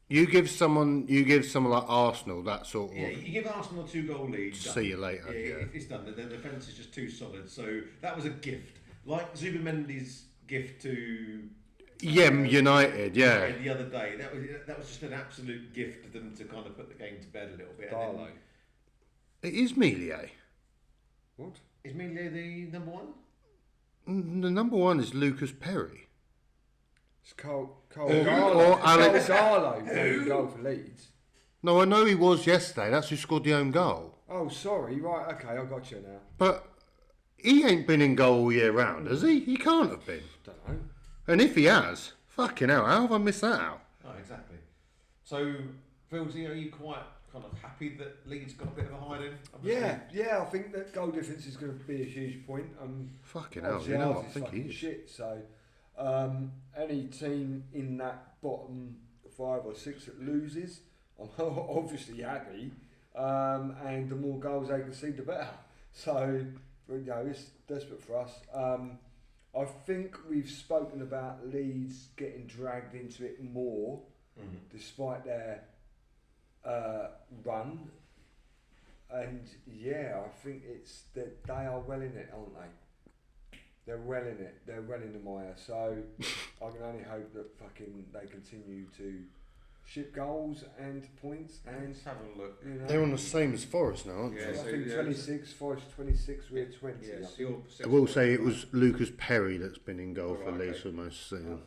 you give someone like Arsenal that sort of. yeah, you give Arsenal a 2-goal lead. See you later. Yeah. It's done. The defence is just too solid. So that was a gift. like Zubimendi's gift to United, yeah. the other day. That was just an absolute gift to them to kind of put the game to bed a little bit. Darlow. It is Melier. What? Is Melier the number one? The number one is Lucas Perry. It's Cole Or Alex Alex. Darlow goal for Leeds. No, I know he was yesterday. That's who scored the own goal. Oh, sorry. Right, okay, I got you now. But he ain't been in goal all year round, has he? He can't have been. Don't know. And if he has, fucking hell, how have I missed that out? Oh, exactly. So, Philsy, are you quite kind of happy that Leeds got a bit of a hiding? Yeah, I think that goal difference is going to be a huge point. Fucking hell, obviously you know ours what? I is think he fucking is. shit. So, any team in that bottom 5 or 6 that loses, I'm obviously happy. And the more goals they can see, the better. So, it's desperate for us. I think we've spoken about Leeds getting dragged into it more, despite their run. And I think it's that they are well in it, aren't they? They're well in it. They're well in the mire. So I can only hope that fucking they continue to ship goals and points. And Let's have a look. They're on the same as Forest now, aren't Yeah, they? I think 26, Forest 26, we're 20. Yeah, I so think. you're I will say it was Lucas Perry that's been in goal for Right, Leeds okay. for most of the season.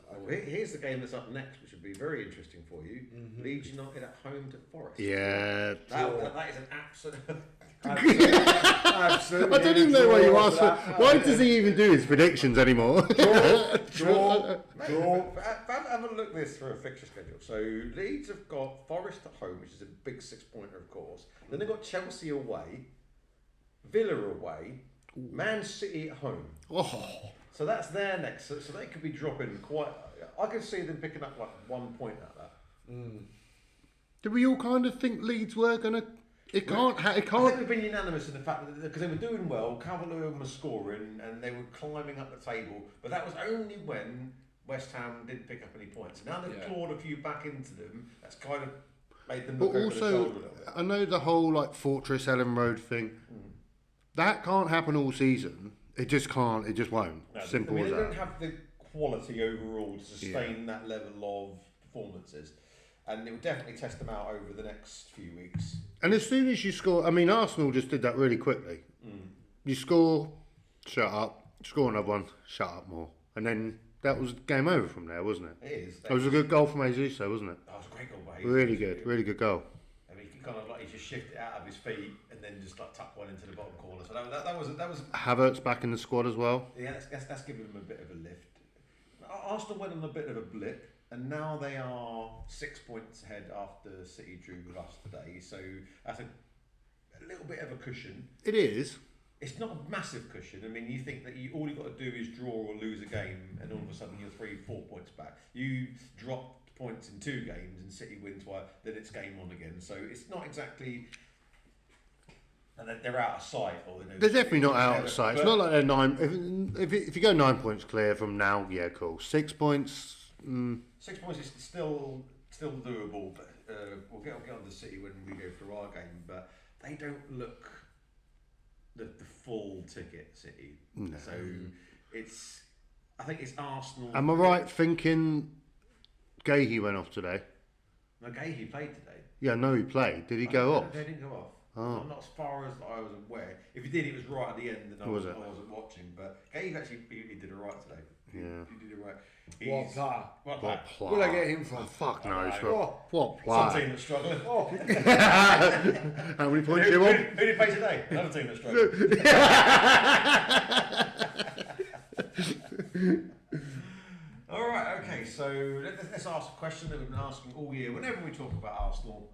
Here's the game that's up next, which would be very interesting for you. Leeds United at home to Forest. Yeah. That is an absolute... Absolutely. I don't even know why you asked for. Why does he even do his predictions anymore? Draw. Have a look this for a fixture schedule. So Leeds have got Forest at home, which is a big 6-pointer, of course. Then they've got Chelsea away, Villa away, Man City at home. Oh. So that's their next. So they could be dropping quite. I could see them picking up like 1 point out of that. Did we all kind of think Leeds were gonna? It can't. It I think can't. we've been unanimous in the fact that because they were doing well, Calvert-Lewin was scoring and they were climbing up the table, but that was only when West Ham didn't pick up any points. Now they've clawed a few back into them. That's kind of made them look But over the shoulder also, a little bit. I know the whole like Fortress Ellen Road thing. That can't happen all season. It just can't. It just won't. No, Simple I mean, as they that. don't have the quality overall to sustain that level of performances. And it will definitely test them out over the next few weeks. And as soon as you score, I mean, Arsenal just did that really quickly. You score, shut up. Score another one, shut up more. And then that was game over from there, wasn't it? It is. It was a good goal from Jesus, wasn't it? That was a great goal by Really good goal. I mean, he kind of like he just shifted it out of his feet and then just like tucked one into the bottom corner. So that was Havertz back in the squad as well. yeah, that's given them a bit of a lift. Arsenal went on a bit of a blip, and now they are 6 points ahead after City drew with us today. So that's a little bit of a cushion. It is. It's not a massive cushion. I mean, you think that all you've got to do is draw or lose a game, and all of a sudden you're 3-4 points back. You dropped points in 2 games, and City wins one, then it's game on again. So it's not exactly. And they're out of sight, or They're definitely not out of sight. It's not like they're 9. If you go 9 points clear from now, yeah, cool. 6 points. 6 points is still doable, but we'll get on to City when we go through our game. But they don't look the full ticket, City. No. So I think it's Arsenal. Am I right thinking Gahey went off today? No, Gahey played today. Yeah, no, he played. Did he go off? They didn't go off. Oh. Not as far as I was aware. If he did, it was right at the end, and I Was it? wasn't watching. But Gahey actually he did it right today. Yeah. He did it right. What player? What player? What player? Where'd I get him from? Oh, fuck knows. Oh. What Some player? team that's struggling. Oh, How many points Who do you want? did he play today? Another team that's struggling. All right, okay. So let's ask a question that we've been asking all year. Whenever we talk about Arsenal,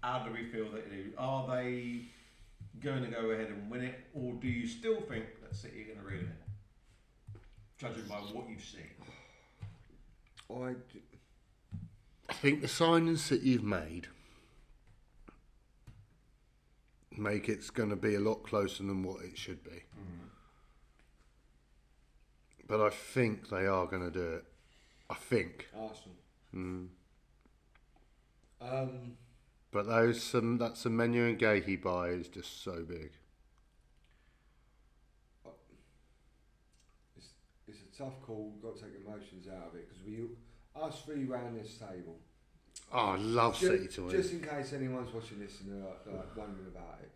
how do we feel that are they going to go ahead and win it, or do you still think that City are going to reel it in, judging by what you've seen? I think the signings that you've made make it's going to be a lot closer than what it should be. But I think they are going to do it. I think. Arsenal. But that Semenyo and Gahey buy is just so big. It's a tough call. We've got to take emotions out of it because us three round this table. Oh, I love City to win. Just in case anyone's watching this and they're wondering about it,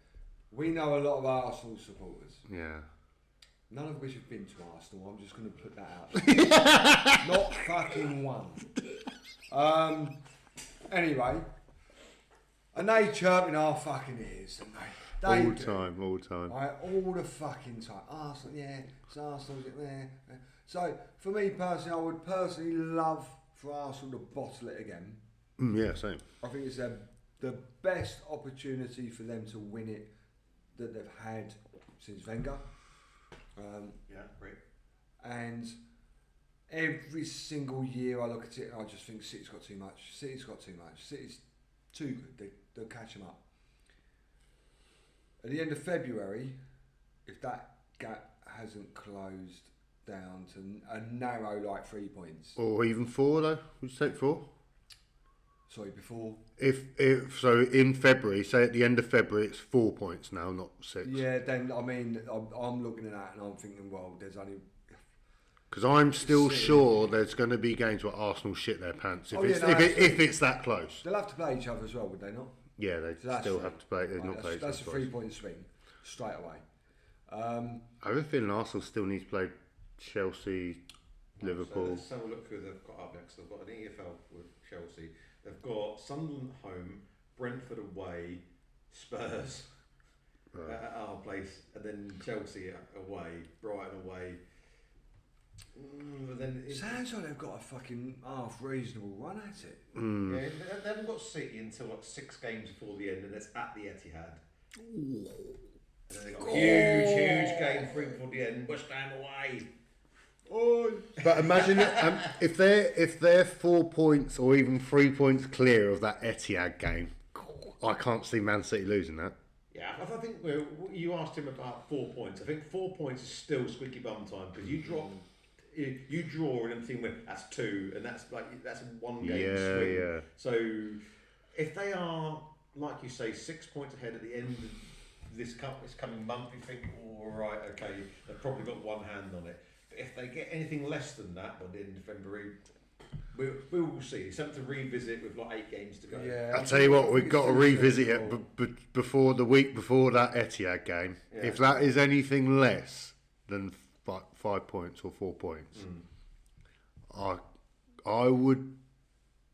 we know a lot of Arsenal supporters. Yeah. None of which have been to Arsenal. I'm just going to put that out there. Not fucking one. Anyway, and they chirp in our fucking ears, don't they? All the time. Right, all the fucking time. Arsenal, yeah, it's Arsenal, there. So, for me personally, I would personally love for Arsenal to bottle it again. Yeah, same. I think it's the best opportunity for them to win it that they've had since Wenger. Yeah, great. And every single year I look at it and I just think City's got too much. City's too good. They'll catch them up. At the end of February, if that gap hasn't closed down to a narrow 3 points. Or even 4 though. Would you take 4? Sorry, before. If so, in February, say at the end of February, it's 4 points now, not 6. Yeah, then I mean, I'm looking at that and I'm thinking, well, there's only. Because I'm still sure there's going to be games where Arsenal shit their pants if it's that close. They'll have to play each other as well, would they not? Yeah, they still have to play. They've not played. That's a 3-point swing straight away. I have a feeling Arsenal still needs to play Chelsea, Liverpool. So let's have a look who they've got up next. They've got an EFL with Chelsea. They've got Sunderland home, Brentford away, Spurs at our place, and then Chelsea away, Brighton away. But then sounds like they've got a fucking half reasonable run at it. Yeah, they haven't got City until 6 games before the end, and it's at the Etihad. And then they've got a huge game 3 before the end. West Ham away. Oh. But imagine if they're 4 points or even 3 points clear of that Etihad game, I can't see Man City losing that. Yeah, I think you asked him about 4 points. I think 4 points is still squeaky bum time because you draw and everything with that's 2 and that's a 1 game swing. Yeah. So if they are, like you say, 6 points ahead at the end of this coming month, you think, all right, okay, they've probably got one hand on it. But if they get anything less than that by the end of February, we will see. It's something to revisit with 8 games to go. Yeah, I'll tell you what, we've got to revisit it before the week before that Etihad game. Yeah. If that is anything less than 5 points or 4 points, I would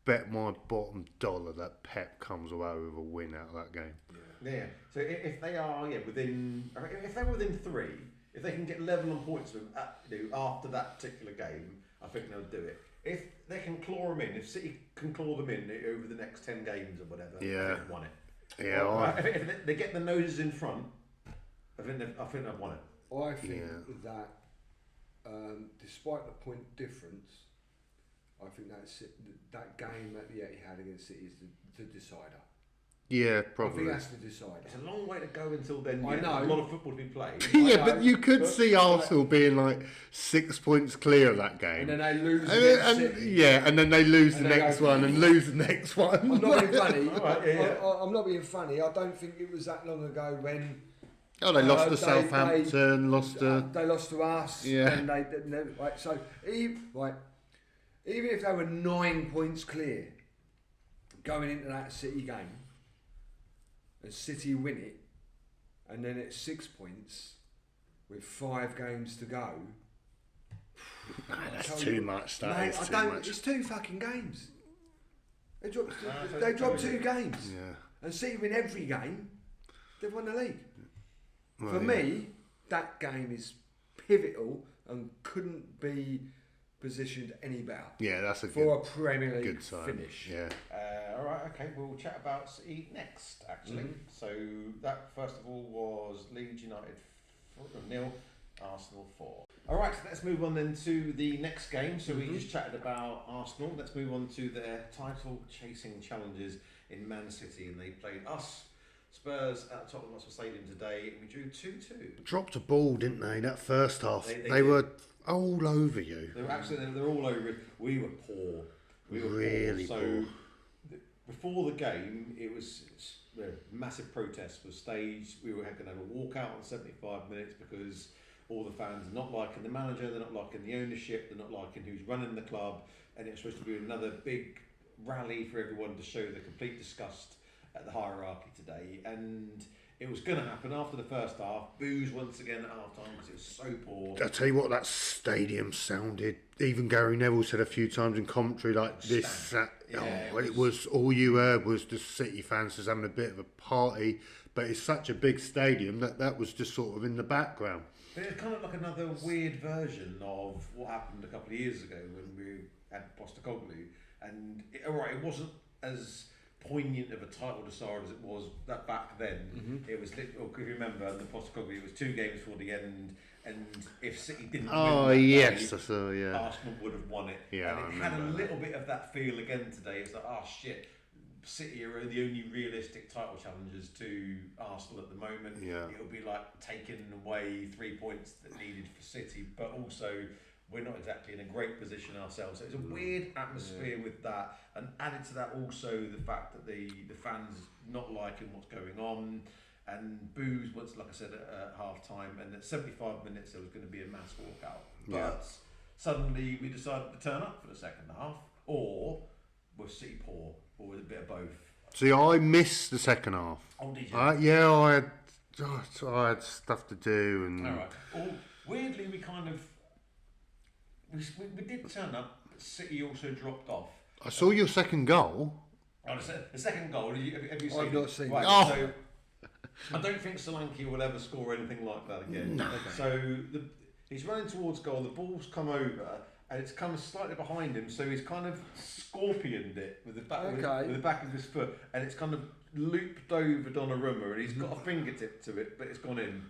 bet my bottom dollar that Pep comes away with a win out of that game. Yeah. So if they are within 3, if they can get level on points with them after that particular game, I think they'll do it. If they can claw them in, if City can claw them in over the next 10 games or whatever, I think they've won it. Yeah. If they get the noses in front, I think they've won it. I think that despite the point difference, I think that game at the Etihad against City is the decider. Yeah, probably. I think that's the decider. It's a long way to go until then. I know. A lot of football to be played. Yeah, but you could see Arsenal being 6 points clear of that game. And then they lose and then they lose the next one and lose the next one. I'm not being funny. I'm not being funny. I don't think it was that long ago when... Oh, they lost to Southampton, They lost to us. Yeah. And they didn't... So, even if they were 9 points clear going into that City game, and City win it, and then it's 6 points with 5 games to go. That's too much. That is too much. It's 2 fucking games. They dropped 2 games. Yeah. And City win every game. They've won the league. Well, For me, that game is pivotal and couldn't be positioned any better. Yeah, that's a for a Premier League good sign. finish. Yeah. All right. Okay. We'll chat about City next. Actually, so that first of all was Leeds United 0, Arsenal 4. All right. So let's move on then to the next game. So we just chatted about Arsenal. Let's move on to their title-chasing challenges in Man City, and they played us. Spurs at the Tottenham Hotspur Stadium today, and we drew 2-2. Dropped a ball, didn't they? That first half, they were all over you. They were they're all over it. We were poor. We were really poor. poor. Before the game, it was massive protest was staged. We were going to have a walkout on 75 minutes because all the fans are not liking the manager, they're not liking the ownership, they're not liking who's running the club, and it's supposed to be another big rally for everyone to show the complete disgust at the hierarchy today. And it was going to happen after the first half. Boos once again at half time because it was so poor. I tell you what, that stadium sounded. Even Gary Neville said a few times in commentary like this. It was all you heard was the City fans just having a bit of a party. But it's such a big stadium that was just sort of in the background. But it's kind of like another weird version of what happened a couple of years ago when we had Postecoglou. And it wasn't as poignant of a title decider as it was that back then. It was, if you remember, the Postecoglou, it was 2 games before the end, and if City didn't win that day, Arsenal would have won it. Yeah, and it had a little bit of that feel again today. It's like, shit, City are the only realistic title challengers to Arsenal at the moment. Yeah. It'll be like taking away 3 points that needed for City, but also we're not exactly in a great position ourselves. So it's a weird atmosphere with that, and added to that also the fact that the fans not liking what's going on, and boos once, like I said, at half time, and at 75 minutes there was going to be a mass walkout. But suddenly we decided to turn up for the second half, or was City poor, or was it a bit of both? See, I missed the second half. Oh, did you? I had stuff to do, and all right. Well, weirdly, we kind of we did turn up, but City also dropped off. I saw your second goal. Oh, the second goal. Have you seen? I've not seen right, it. So I don't think Solanke will ever score anything like that again. No. So he's running towards goal. The ball's come over, and it's come slightly behind him. So he's kind of scorpioned it with the back with the back of his foot, and it's kind of looped over Donnarumma, and he's got a fingertip to it, but it's gone in.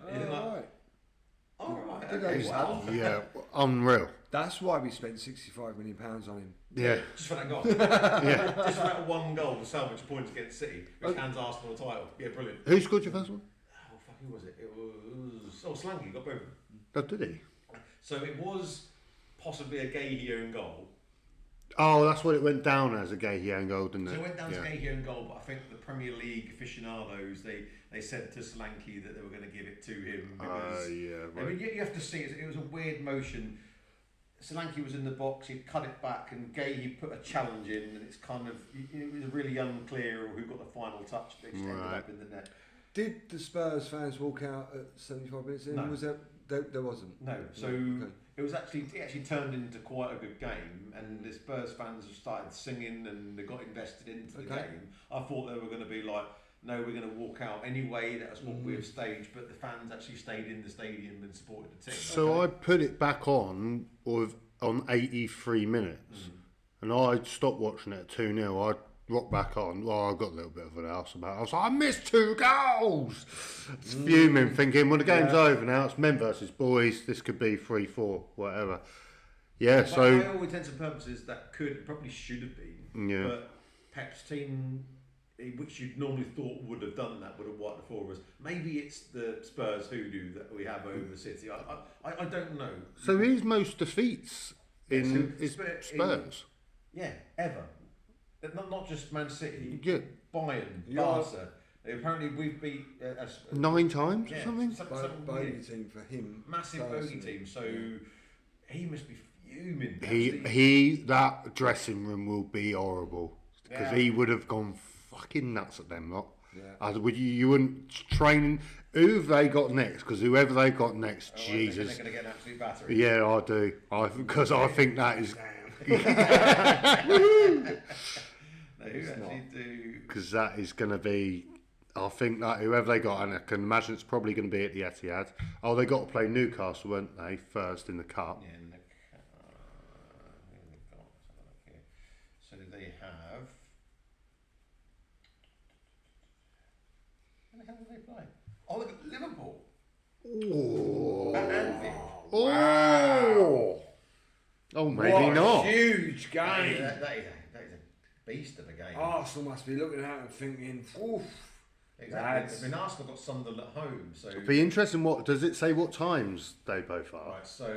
All right. Okay, wow. Yeah, unreal. That's why we spent £65 million on him. Yeah. Just for that goal. Just for that one goal to salvage points against City, which hands Arsenal the title. Yeah, brilliant. Who scored your first one? Oh, fuck, who was it? It was... Solanke got both. Oh, did he? So it was possibly a Gahey own goal. Oh, that's what it went down as, a Gahey own goal, didn't it? So it went down to Gahey own goal, but I think the Premier League aficionados, they said to Solanke that they were going to give it to him. Because, right. I mean, you have to see, it was a weird motion. Solanke was in the box, he'd cut it back, and Gahey put a challenge in, and it's kind of, it was really unclear who got the final touch, but it just ended up in the net. Did the Spurs fans walk out at 75 minutes in? No. Was there wasn't? No, so it actually turned into quite a good game, and the Spurs fans have started singing and they got invested into the game. I thought they were going to be like, no, we're going to walk out anyway, that's what we've staged, but the fans actually stayed in the stadium and supported the team. So I put it back on 83 minutes, and I stopped watching it at 2-0. I rocked back on. Well, I got a little bit of an arse about it. I was like, I missed 2 goals! Fuming, thinking, well, the game's over now. It's men versus boys. This could be 3-4, whatever. Yeah, but so... by all intents and purposes, that probably should have been. Yeah. But Pep's team, which you'd normally thought would have done that, would have wiped the floor with us. Maybe it's the Spurs hoodoo that we have over the City. I don't know. So his most defeats in Spurs? Ever. Not just Man City. Yeah. Bayern, Barca. Apparently we've beat 9 times or something? Bogey team for him. Massive bogey team. So he must be fuming. That dressing room will be horrible because he would have gone fucking nuts at them lot. Yeah. You wouldn't train. Who have they got next? Because whoever they got next, Jesus. They're going to get an absolute battery. Yeah, I do. Because I think that is. Because that is going to be. I think that whoever they got, and I can imagine it's probably going to be at the Etihad. Oh, they got to play Newcastle, weren't they? First in the cup. Yeah, so they have. Who the hell did they play? Oh, look at Liverpool. Oh. At Anfield. Oh. Wow. Oh, maybe not. Huge game. That is a beast of a game. Arsenal must be looking at it and thinking, oof. Exactly. I mean, Arsenal got Sunderland at home, so It'd be interesting. What does it say? What times they both are? Right. So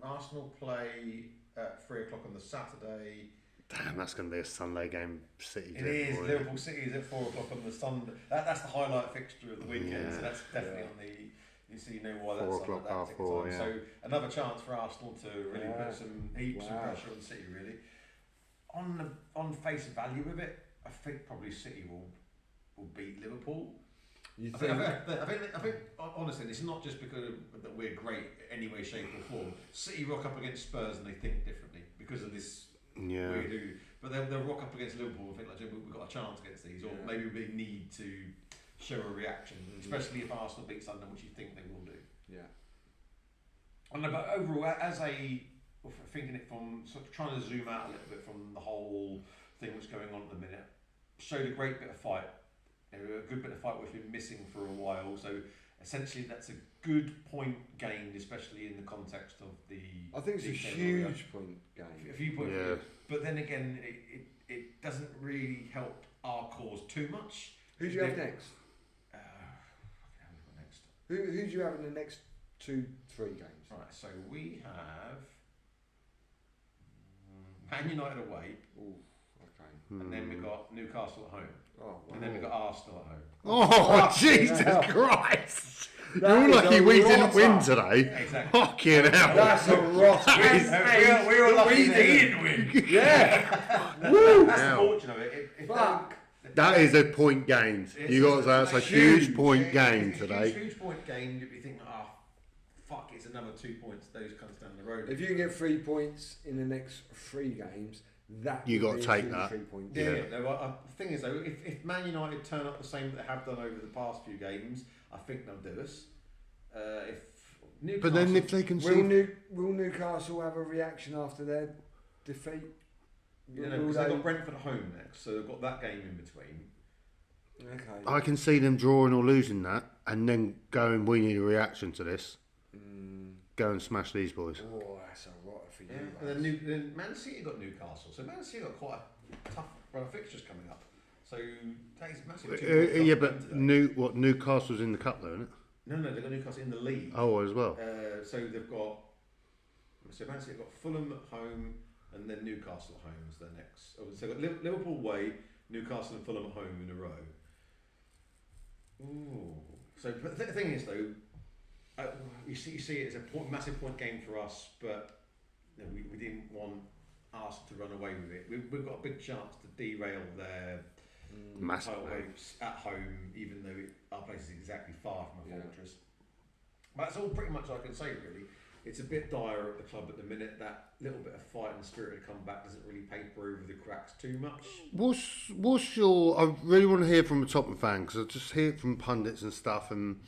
Arsenal play at 3 o'clock on the Saturday. Damn, that's going to be a Sunday game. City. It is. Liverpool City is at 4 o'clock on the Sunday. That's the highlight fixture of the weekend. So that's definitely on So you know why 4 that's o'clock, on at that half particular 4, time. yeah. So another chance for Arsenal to really Yeah. put some heaps of pressure on City. Really, on face value of it, I think probably City will beat Liverpool. You I think? think honestly, it's not just because that we're great in any way, shape, or form. City rock up against Spurs and they think differently because of this. Yeah. We do, but they'll rock up against Liverpool and think like we've got a chance against these, or maybe we need to show a reaction, especially if Arsenal beat Sunderland, which you think they will do. Yeah. And but overall, as thinking it from sort of trying to zoom out a little bit from the whole thing that's going on at the minute, showed a great bit of fight. A good bit of fight we've been missing for a while. So essentially, that's a good point gained, especially in the context of the. I think it's a huge point game. A few points, Yeah. but then again, it doesn't really help our cause too much. Who do you have next? Next. Who do you have in the next 2-3 games? Right, so we have Man United away, Ooh, okay. and then we got Newcastle at home, Oh, wow. and then we got Arsenal at home. Oh, Jesus Christ! That You're is lucky a we didn't rotter. win today. Exactly. Fucking hell. That's a rotter. We were lucky that he didn't win. Yeah. That's Now. the fortune of it. If Fuck. That is a point gained. You got to say that's a huge point gained today. Huge point gained. If you think, fuck, it's another 2 points. Those comes down the road. If you can get 3 points in the next 3 games, that You would gotta be take a huge that. 3 points. Yeah. No, the thing is though, if Man United turn up the same that they have done over the past few games, I think they'll do us. If Newcastle, But then if they can see... Will Newcastle have a reaction after their defeat? because they've got Brentford at home next, so they've got that game in between. Okay. I can see them drawing or losing that and then going, we need a reaction to this. Go and smash these boys. Oh, that's a rotter for you. Yeah. And then Man City got Newcastle, so Man City got quite a tough run of fixtures coming up. So that is massive. Yeah, but Newcastle's in the cup though, isn't it? No, they've got Newcastle in the league. Oh, as well. So they've got. So Man City have got Fulham at home, and then Newcastle at home as their next. Oh, so they've got Liverpool away, Newcastle and Fulham at home in a row. Ooh. So but the thing is though, you see it as a massive point game for us, but we didn't want Arsenal to run away with it. We've got a big chance to derail their Massive title hopes at home, even though our place is exactly far from a fortress. But that's all pretty much I can say really. It's a bit dire at the club at the minute. That little bit of fight and spirit to come back doesn't really paper over the cracks too much. What's your... I really want to hear from a Tottenham fan, because I just hear it from pundits and stuff, and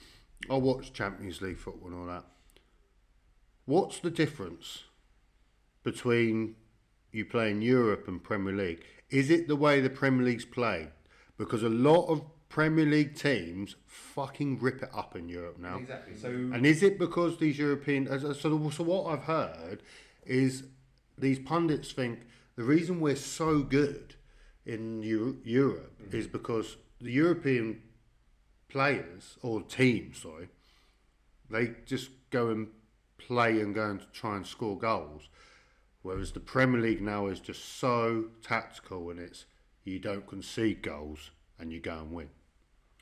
I watch Champions League football and all that. What's the difference between you playing Europe and Premier League? Is it the way the Premier League's played? Because a lot of Premier League teams fucking rip it up in Europe now. Exactly. So And is it because these European... So what I've heard is these pundits think the reason we're so good in Europe is because the European players, or teams, sorry, they just go and play and go and try and score goals. Whereas the Premier League now is just so tactical, and it's you don't concede goals and you go and win.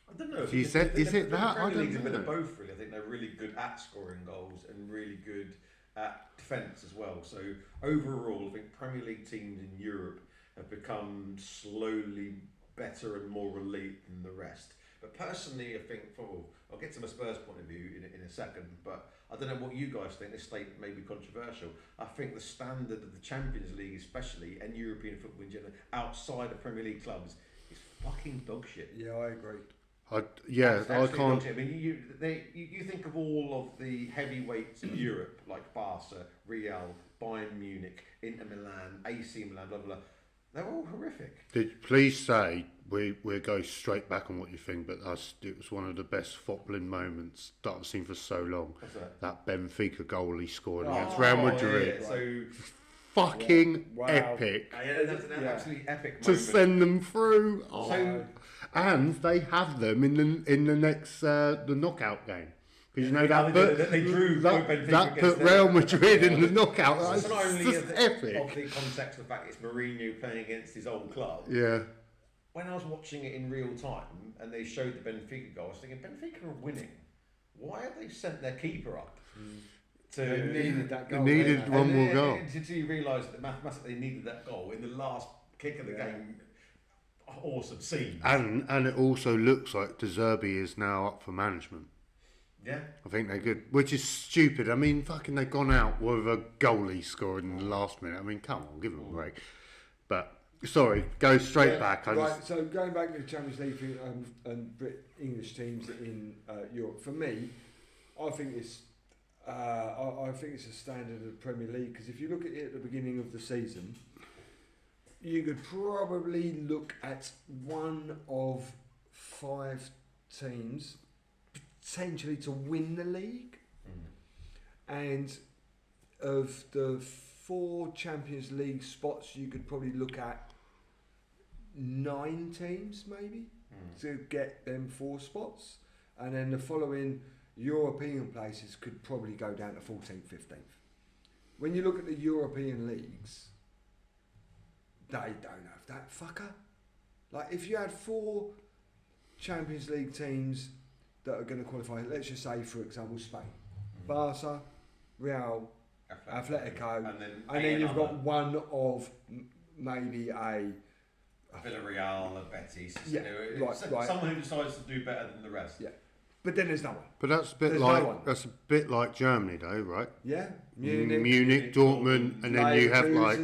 I don't know. Is it that? The I Premier don't League's a bit of know. both, really. I think they're really good at scoring goals and really good at defence as well. So overall, I think Premier League teams in Europe have become slowly better and more elite than the rest. But personally, I think, I'll get to my Spurs point of view in a second, but I don't know what you guys think. This statement may be controversial. I think the standard of the Champions League especially, and European football in general, outside of Premier League clubs, is fucking dog shit. Yeah, I agree. I Absolutely can't. dog shit. I mean, you think of all of the heavyweights of Europe, like Barca, Real, Bayern Munich, Inter Milan, AC Milan, blah, blah, blah. They're all horrific. Please say we go straight back on what you think, but it was one of the best footballing moments that I've seen for so long. What's that? That Benfica goal he scored against Real Madrid. Yeah. So, Fucking Wow. epic that's an absolutely epic to moment. send them through. Oh. So- And they have them in the next the knockout game. Because you know they drew Benfica that against put Real them. Madrid in the knockout. So That's it's not only just of epic. the context of the fact it's Mourinho playing against his old club. Yeah. When I was watching it in real time and they showed the Benfica goal, I was thinking, Benfica are winning. Why are they sent their keeper up to They needed that goal. They needed didn't one more goal. Did you realise that mathematically they needed that goal in the last kick of the game? Awesome scene. And it also looks like De Zerbi is now up for management. Yeah. I think they're good, which is stupid. I mean, fucking, they've gone out with a goalie scored in the last minute. I mean, come on, give them a break. But, sorry, go straight back. So going back to the Champions League thing, and English teams in Europe, for me, I think it's I think it's a standard of the Premier League, because if you look at it at the beginning of the season, you could probably look at one of 5 teams potentially to win the league, and of the 4 Champions League spots, you could probably look at 9 teams maybe to get them 4 spots, and then the following European places could probably go down to 14th, 15th. When you look at the European leagues, they don't have that fucker. Like, if you had 4 Champions League teams that are going to qualify, let's just say, for example, Spain, Barca, Real, Atletico, and then you've got one of maybe a Villarreal, a Betis, right. Someone who decides to do better than the rest. Yeah, but then there's no one. But that's a bit that's a bit like Germany, though, right? Yeah, Munich, Dortmund, and then you have like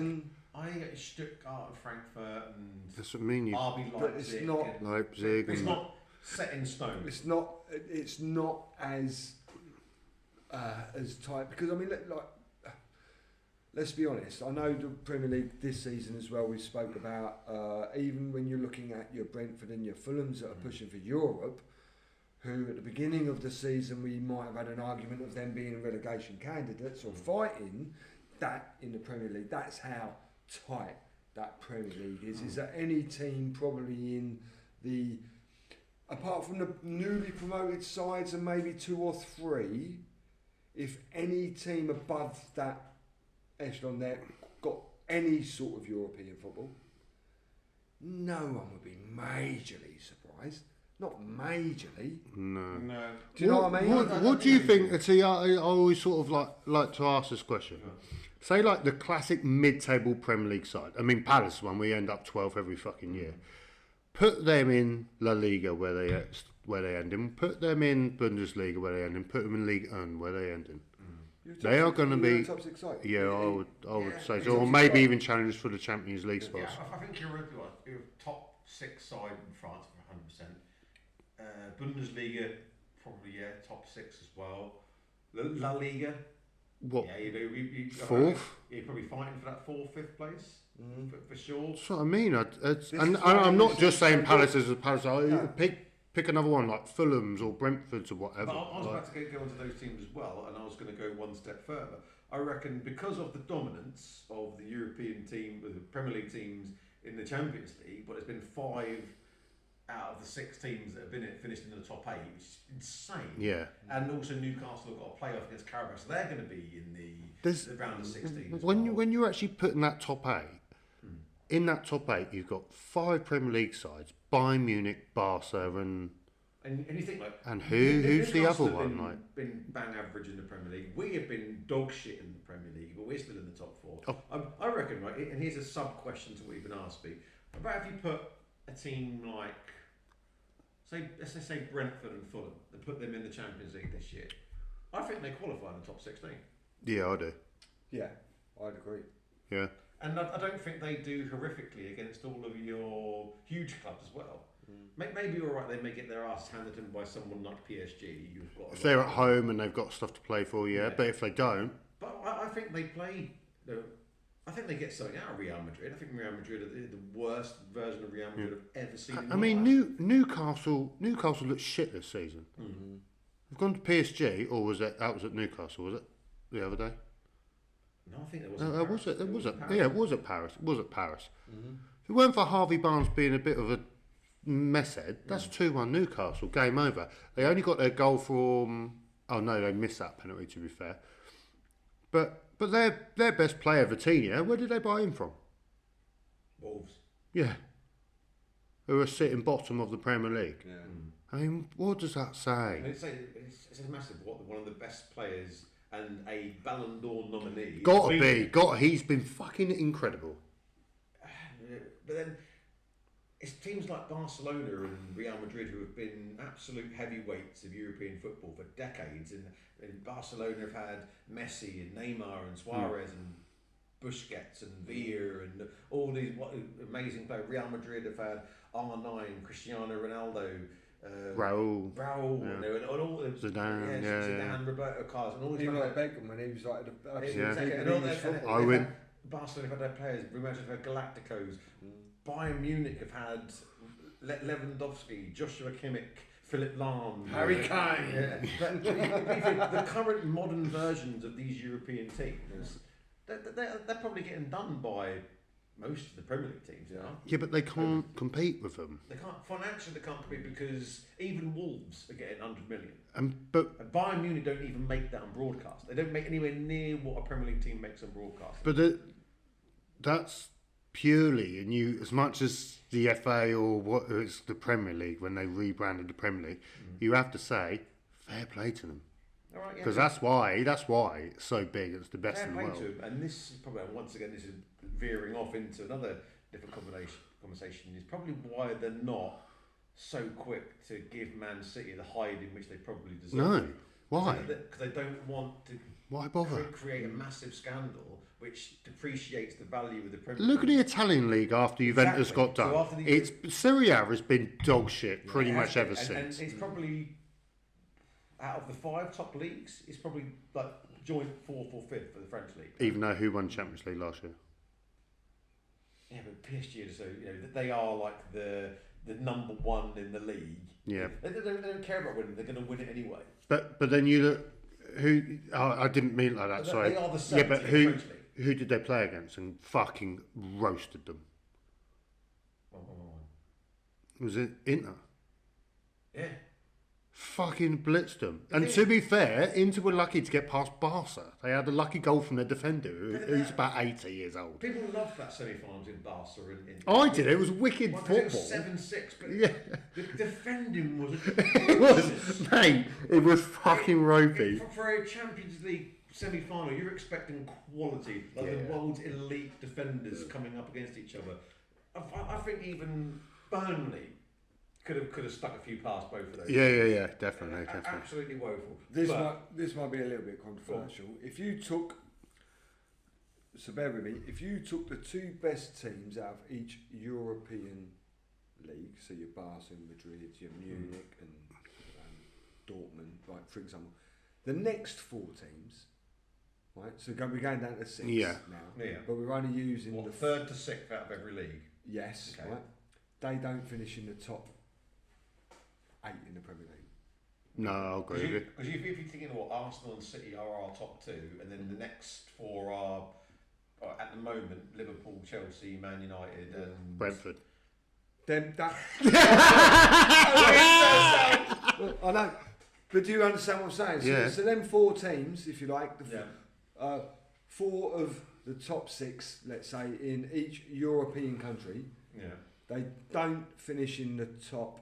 Stuttgart, Frankfurt, and that's what I mean. RB but it's Leipzig. not Leipzig. It's not set in stone. It's not as tight, because I mean, let's be honest. I know the Premier League this season as well, we spoke about, even when you're looking at your Brentford and your Fulhams that are pushing for Europe, who at the beginning of the season we might have had an argument of them being relegation candidates or fighting that in the Premier League. That's how tight that Premier League is. Is that any team probably in the, apart from the newly promoted sides and maybe 2 or 3, if any team above that echelon there got any sort of European football, no one would be majorly surprised. Not majorly. No. Do you know what I mean? What do you think? See, I always sort of like to ask this question. Say like the classic mid-table Premier League side. I mean, Palace one, we end up 12th every fucking year. Put them in La Liga where they end in. Put them in Bundesliga where they end in. Put them in Ligue 1 where they end in. They are going to be top 6 side. Yeah, I would say so, or maybe even challenge for the Champions League spots. Yeah, I think you're top 6 side in France for 100%. Bundesliga, probably top 6 as well. La Liga, what? Yeah, you 4th? You're probably fighting for that 4th, 5th place for sure. That's what I mean. I'm not just saying Palace as a Palace. Pick another one like Fulham's or Brentford's or whatever. But I was about to go into those teams as well, and I was going to go one step further. I reckon because of the dominance of the European team, the Premier League teams in the Champions League, but there's been 5 out of the 6 teams that have finished in the top 8, which is insane. Yeah. And also Newcastle have got a playoff against Carabao, so they're going to be in the round of 16. When you're actually putting that top 8, in that top 8, you've got 5 Premier League sides: Bayern Munich, Barca, and you think like, and who's the other one? Been bang average in the Premier League. We have been dog shit in the Premier League, but we're still in the top 4. I reckon, right. And here's a sub question to what you've been asked me. About if you put a team like, let's say Brentford and Fulham, and put them in the Champions League this year, I think they qualify in the top 16. Yeah, I do. Yeah, I'd agree. Yeah. And I don't think they do horrifically against all of your huge clubs as well. Maybe you're right, they may get their ass handed to them by someone like PSG. If they're at home and they've got stuff to play for, yeah. But if they don't... But I think they play... I think they get something out of Real Madrid. I think Real Madrid are the worst version of Real Madrid I've ever seen in my life. Newcastle looked shit this season. We've gone to PSG, or was that was at Newcastle, was it? The other day? No, I think it was It was at Paris. It was at Paris. If it weren't for Harvey Barnes being a bit of a mess head, that's 2-1 Newcastle, game over. They only got their goal from... Oh no, they missed that penalty, to be fair. But their best player, Vitinha, where did they buy him from? Wolves. Yeah. Who are sitting bottom of the Premier League. Yeah. I mean, what does that And say? it's a massive. One of the best players and a Ballon d'Or nominee. He's been fucking incredible. But then it's teams like Barcelona and Real Madrid who have been absolute heavyweights of European football for decades. And Barcelona have had Messi and Neymar and Suarez and Busquets and Villa and all these amazing players. Real Madrid have had R9, Cristiano Ronaldo, Raul, yeah. and all Zidane, Zidane, Roberto Carlos, and all these Even players. like Beckham when he was like Owen. Barcelona have had their players. Real Madrid have had Galacticos. Bayern Munich have had Lewandowski, Joshua Kimmich, Philip Lahm, Harry Kane. Yeah. The current modern versions of these European teams, they're probably getting done by most of the Premier League teams now. Yeah, but they can't compete with them. They can't financially. They can't compete because even Wolves are getting 100 million. And Bayern Munich don't even make that on broadcast. They don't make anywhere near what a Premier League team makes on broadcast. But that's purely, and you, as much as the FA or what it's the Premier League when they rebranded the Premier League, you have to say fair play to them. Because that's why it's so big. It's the best in the world. To him. And this is probably, once again, this is veering off into another different conversation. Is probably why they're not so quick to give Man City the hide in which they probably deserve. No, why? Because they don't want to. Why bother? Create a massive scandal which depreciates the value of the Premier Look League. at the Italian league after Juventus got done. So Serie A has been dog shit pretty much ever since. And it's probably out of the 5 top leagues, it's probably like joint 4th or 5th for the French league. Even though who won Champions League last year? Yeah, but PSG, so they are like the number 1 in the league. Yeah, they don't care about winning; they're going to win it anyway. But then you look who I didn't mean it like that. Sorry. They are the yeah, but in the French league. Who did they play against and fucking roasted them? Was it Inter? Yeah. Fucking blitzed them. And to be fair, Inter were lucky to get past Barca. They had a lucky goal from their defender, who's about 80 years old. People loved that semi-finals in Barca. I did. It was wicked football. It was 7-6, but the defending was... It was, mate. It was fucking ropey. For a Champions League semi-final, you're expecting quality, like the world's elite defenders coming up against each other. I think even Burnley could have stuck a few past both of those. Yeah, definitely. Absolutely woeful. This might be a little bit controversial. If you took, so bear with me, if you took the 2 best teams out of each European league, so your Barca and Madrid, your Munich and Dortmund, right, for example, the next 4 teams, right, so we're going down to 6 now, but we're only using the 3rd to 6th out of every league. Yes, okay. Right. They don't finish in the top 8 in the Premier League. No, I'll agree with you. Because if you're thinking what Arsenal and City are our top 2, and then the next 4 are at the moment Liverpool, Chelsea, Man United, and Brentford. Then that. I know, but do you understand what I'm saying? Yeah. So them 4 teams, if you like, 4 of the top 6, let's say, in each European country, they don't finish in the top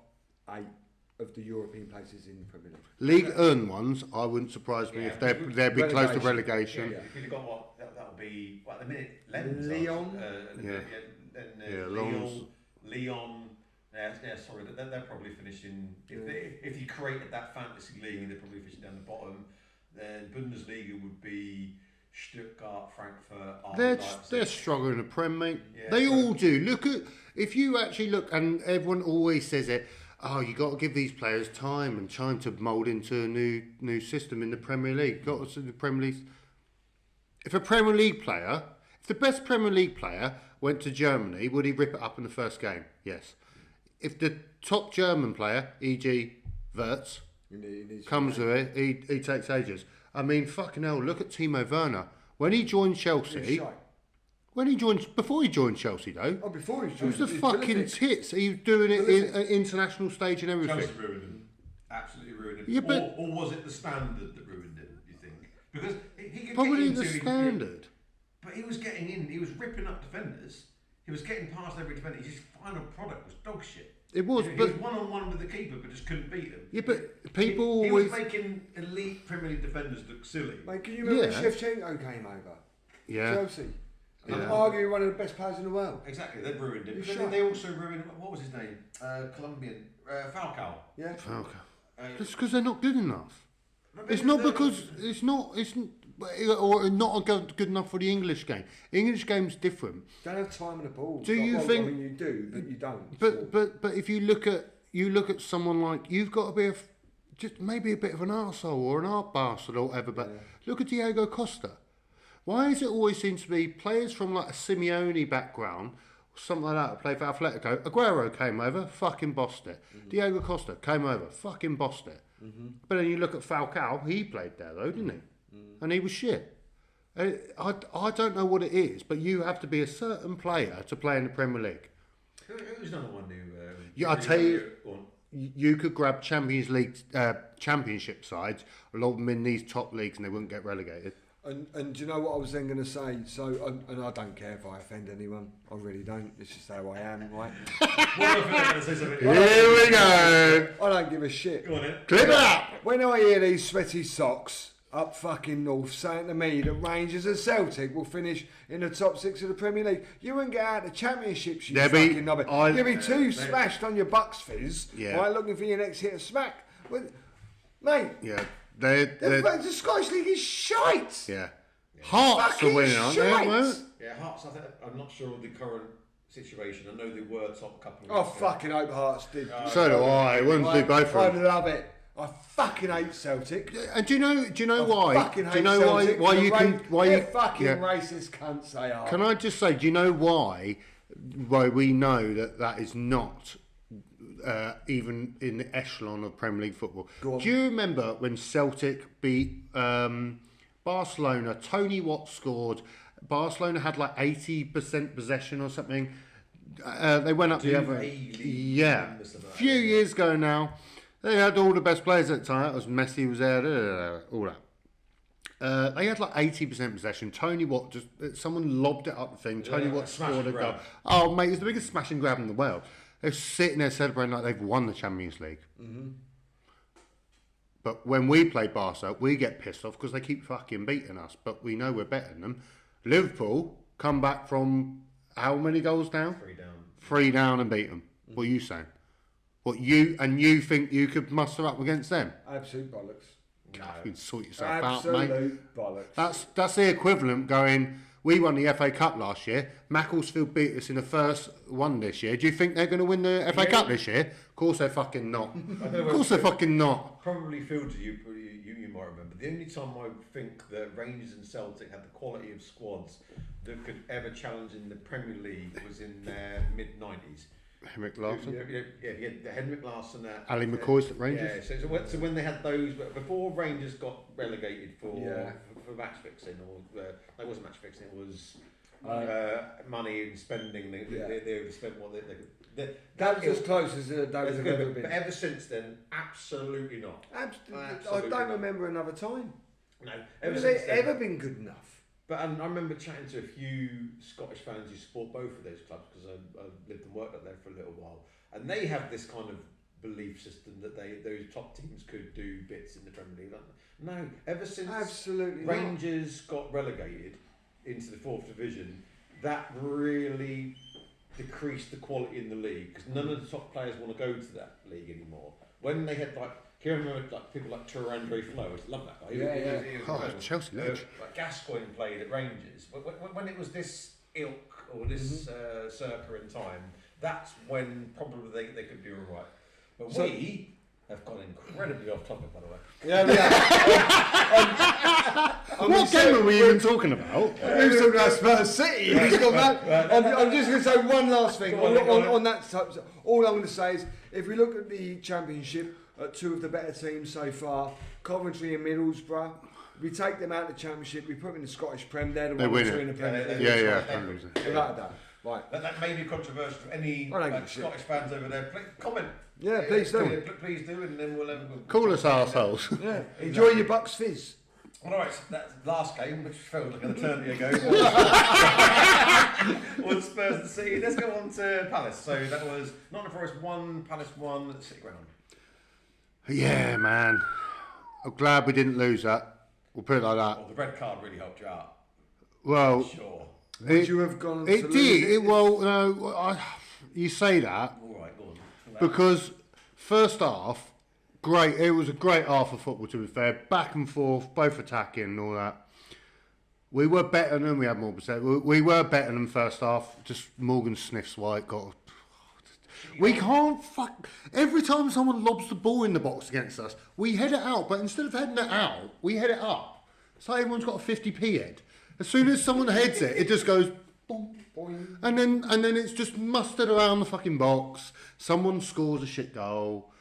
8 of the European places in the Premier League. League earned ones, I wouldn't surprise me if they'd be close to relegation. If you'd have got what, that'll be, at the minute, Lens. Leon. Leon. Sorry, they're probably finishing, if you created that fantasy league, they're probably finishing down the bottom. Then Bundesliga would be Stuttgart, Frankfurt, They're struggling in the Prem, mate. They all do. If you actually look, and everyone always says it, you got to give these players time and time to mould into a new system in the Premier League. Got to the Premier League. If the best Premier League player went to Germany, would he rip it up in the first game? Yes. If the top German player, e.g. Wirtz, comes to it, he takes ages. I mean, fucking hell, look at Timo Werner. When he joined Chelsea... Before he joined Chelsea, though. Oh, before he joined. It was the fucking tits. He was doing it in an international stage and everything. Chelsea ruined him. Absolutely ruined him. Yeah, or was it the standard that ruined him, you think? Because he could probably get the standard. But he was getting in, he was ripping up defenders. He was getting past every defender. His final product was dog shit. It was, He but was one-on-one with the keeper, but just couldn't beat him. yeah, but people he always was making elite Premier League defenders look silly. Mate, can you remember Yeah. when Shevchenko came over? yeah. Chelsea. And Yeah. arguably one of the best players in the world. Exactly, they ruined him. He's But shot. they also ruined, what was his name? Colombian, Falcao. Yeah. Falcao. Uh, It's because they're not good enough. but It's maybe not they're- because or not good enough for the English game. English game's different. Don't have time on the ball. Do you think- I mean, you do, but you don't. But if you look at someone like, you've got to be just maybe a bit of an arsehole or an art bastard or whatever. But look at Diego Costa. Why does it always seem to be players from like a Simeone background, something like that, play for Atletico? Aguero came over, fucking bossed it. Diego Costa came over, fucking bossed it. But then you look at Falcao, he played there though, didn't he? And he was shit. I don't know what it is, but you have to be a certain player to play in the Premier League. Who's another one who... Yeah, I tell you, Go on. you could grab Champions League, Championship sides, a lot of them in these top leagues, and they wouldn't get relegated. And do you know what I was then going to say? So, and I don't care if I offend anyone. I really don't. It's just how I am, right? Here we go. I don't give a shit. Go on then. Clip it up. When I hear these sweaty socks up fucking north saying to me that Rangers and Celtic will finish in the top 6 of the Premier League, you won't get out of the championships, you Debbie, fucking knobhead. You'll be too smashed on your Bucks fizz, right, looking for your next hit of smack. But, mate, Yeah, the Scottish League is shite. yeah. Hearts Fucking are winning, aren't shite. they? Yeah, Hearts, I'm not sure of the current situation. I know they were top couple of I weeks ago. fucking hope Hearts did. So do I. Wouldn't do both I of them. love it. I fucking hate Celtic. And do you know I why? fucking Do hate you know Celtic. why you can? Why They're you? fucking yeah. racist cunts they are. Can I just say? Do you know why? Why we know that is not even in the echelon of Premier League football. Go on. Do you remember when Celtic beat Barcelona? Tony Watt scored. Barcelona had like 80% possession or something. They went up the other. Yeah, a few years ago now. They had all the best players at the time. It was Messi was there, all that. They had like 80% possession. Tony Watt someone lobbed it up the thing. Tony Watt smash scored a and goal. grab. Oh mate, it's the biggest smash and grab in the world. They're sitting there celebrating like they've won the Champions League. But when we play Barca, we get pissed off because they keep fucking beating us. But we know we're better than them. Liverpool come back from how many goals down? 3 down. 3 down and beat them. What are you saying? You think you could muster up against them? Absolute bollocks. No. You can sort yourself out, mate. Absolute bollocks. That's the equivalent going, we won the FA Cup last year. Macclesfield beat us in the first one this year. Do you think they're going to win the FA Cup this year? Of course they're fucking not. Of course they're fucking not. Probably Fields, you might remember. The only time I think that Rangers and Celtic had the quality of squads that could ever challenge in the Premier League was in their mid-90s. Henrik Larsson. Yeah, the Henrik Larsson. Ali McCoy's at Rangers. Yeah, so when they had those, before Rangers got relegated for match fixing, or it wasn't match fixing, it was money and spending. They would spend what they That was as close as those have ever been. But ever since then, absolutely not. I don't remember another time. No, Have they ever been good enough? But I remember chatting to a few Scottish fans who support both of those clubs because I lived and worked up there for a little while, and they have this kind of belief system that those top teams could do bits in the Premier League. No, ever since Absolutely Rangers got relegated into the 4th division, that really decreased the quality in the league because none of the top players want to go to that league anymore. When they had people like Andre Flo, I used to love that guy. He was incredible. Chelsea legend. Like Gascoigne played at Rangers. When it was this ilk or this circa in time, that's when probably they could be all right. But we have gone incredibly off topic, by the way. What game are we even talking about? Who's talking about Spurs City? He's gone back. I'm just going to say one last thing on that subject. All I'm going to say is, if we look at the Championship, at 2 of the better teams so far, Coventry and Middlesbrough, we take them out of the Championship, we put them in the Scottish Prem, they're the ones who are in the Premier League. Yeah. Without a doubt. Right. That may be controversial for any Scottish fans over there. Comment. Yeah, please do. Please do, and then we'll have Call us arseholes. Yeah. Enjoy your Bucks fizz. Well, all right, so that last game, which felt like an eternity ago, was Spurs and City. Let's go on to Palace. So that was Nottingham Forest 1, Palace 1 at City Ground. Yeah, man. I'm glad we didn't lose that. We'll put it like that. Well, the red card really helped you out. Well, Sure. Would you have gone? it to did. lose it? Well, no, you say that All right, go on. because first half, great. It was a great half of football. To be fair, back and forth, both attacking and all that. We were better than them. We had more percent. We were better than first half. Just Morgan sniffs white. Got. We can't fuck. Every time someone lobs the ball in the box against us, we head it out. But instead of heading it out, we head it up. So everyone's got a 50p head. As soon as someone heads it, it just goes boom, boing. And then it's just mustered around the fucking box. Someone scores a shit goal.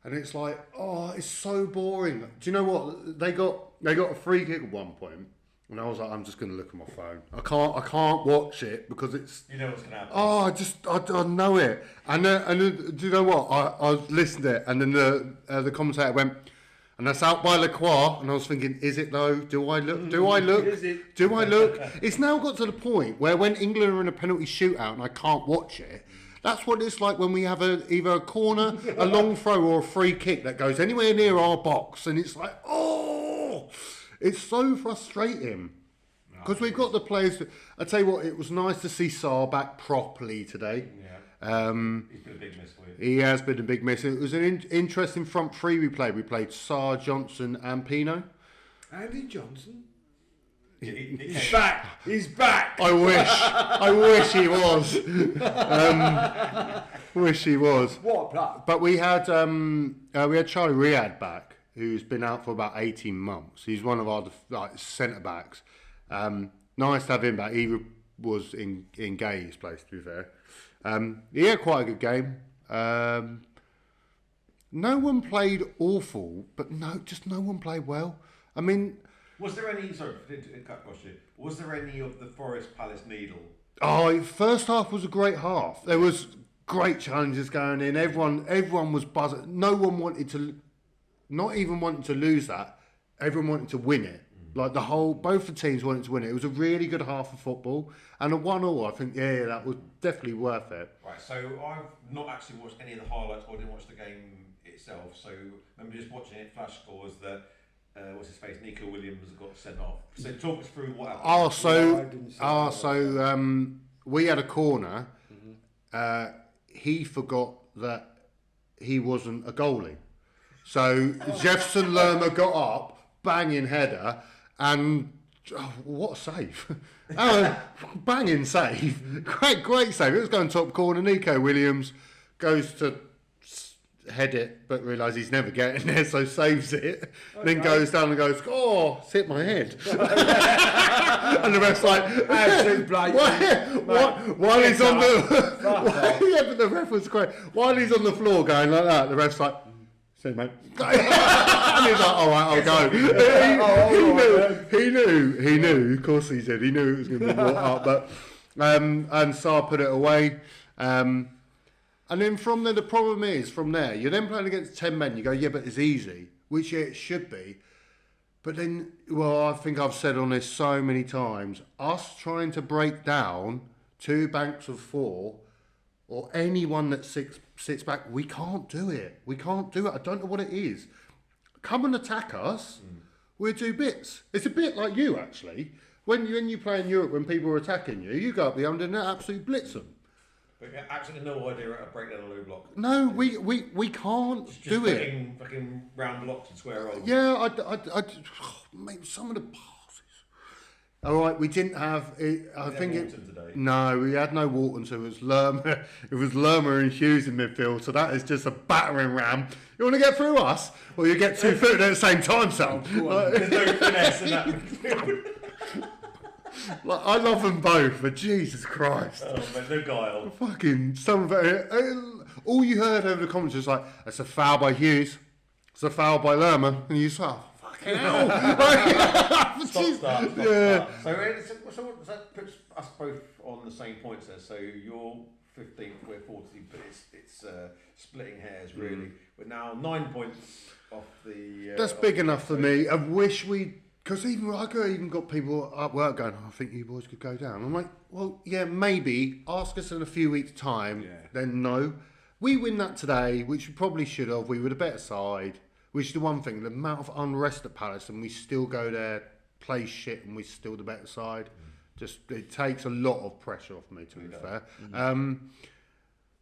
And it's like, oh, it's so boring. Do you know what? They got a free kick at one point, and I was like, I'm just going to look at my phone. I can't watch it because it's. You know what's going to happen. Oh, I know it. And then, do you know what? I listened to it, and then the commentator went, and that's out by Lacroix, and I was thinking, is it though? Do I look? Do I look? Is it? Do I look? It's now got to the point where when England are in a penalty shootout and I can't watch it. That's what it's like when we have either a corner, a long throw, or a free kick that goes anywhere near our box, and it's like, oh, it's so frustrating because we've got the players. I tell you what, it was nice to see Sarr back properly today. Yeah. He's been a big miss for you. He has been a big miss. It was an interesting front three we played. We played Sarr, Johnson, and Pino. Andy Johnson. He's Back. He's back. I wish he was. Wish he was. What a play. But we had Charlie Riyad back, who's been out for about 18 months. He's one of our centre backs. Nice to have him back. He was in Gay's place, to be fair. He had quite a good game. No one played awful, but no one played well. I mean, was there any? Sorry, was there any of the Forest Palace needle? oh, first half was a great half. There was great challenges going in. Everyone was buzzing. No one wanted to, not even wanting to lose that. Everyone wanted to win it. Like both the teams wanted to win it. It was a really good half of football, and a 1-1. I think, that was definitely worth it. Right. So I've not actually watched any of the highlights, or didn't watch the game itself. So I remember just watching it. Flash scores that. What's his face? Nico Williams got sent off. So talk us through what happened. So we had a corner. He forgot that he wasn't a goalie. So Jefferson Lerma got up, banging header, and what a save! Banging save, great save. It was going top corner. Nico Williams goes to head it, but realises he's never getting there, so saves it. Okay. Then goes down and goes, oh, it's hit my head. And the ref's like, while he's on the, yeah, but the ref was great. While he's on the floor going like that, the ref's like, see, mate. And he's like, all right, I'll go. He knew. Of course he did. He knew it was going to be brought up, but and Sarr put it away. And then from there, the problem is, from there, you're then playing against 10 men, you go, yeah, but it's easy, which it should be. But then, well, I think I've said on this so many times, us trying to break down 2 banks of 4, or anyone that sits back, we can't do it. We can't do it. I don't know what it is. Come and attack us, we'll do bits. It's a bit like you, actually. When you play in Europe, when people are attacking you, you go up the under and absolutely blitz them. But yeah, absolutely no idea how to break down a low block. No, we can't just do it. Fucking round blocks and square rolls. Yeah, mate, some of the passes. All right, we didn't have it. I think today. No, we had no Walton, so it was Lerma. It was Lerma and Hughes in midfield. So that is just a battering ram. You want to get through us, or you get 2 foot at the same time, Sam. There's no finesse in that midfield. Like, I love them both, but Jesus Christ. Oh, man, no guile. Fucking some of it. All you heard over the comments was like, "It's a foul by Hughes. It's a foul by Lerma," and you just like, oh, "Fucking hell!" Stop. Yeah. So that puts us both on the same points there. So you're 15th, we're 14th, but it's splitting hairs really. We're now 9 points off the. That's big enough for me. I wish we Because even got people at work going, I think you boys could go down. I'm like, well, yeah, maybe. Ask us in a few weeks' time. Yeah. Then no. We win that today, which we probably should have. We were the better side, which is the one thing. The amount of unrest at Palace, and we still go there, play shit, and we're still the better side. Just it takes a lot of pressure off me, to be fair.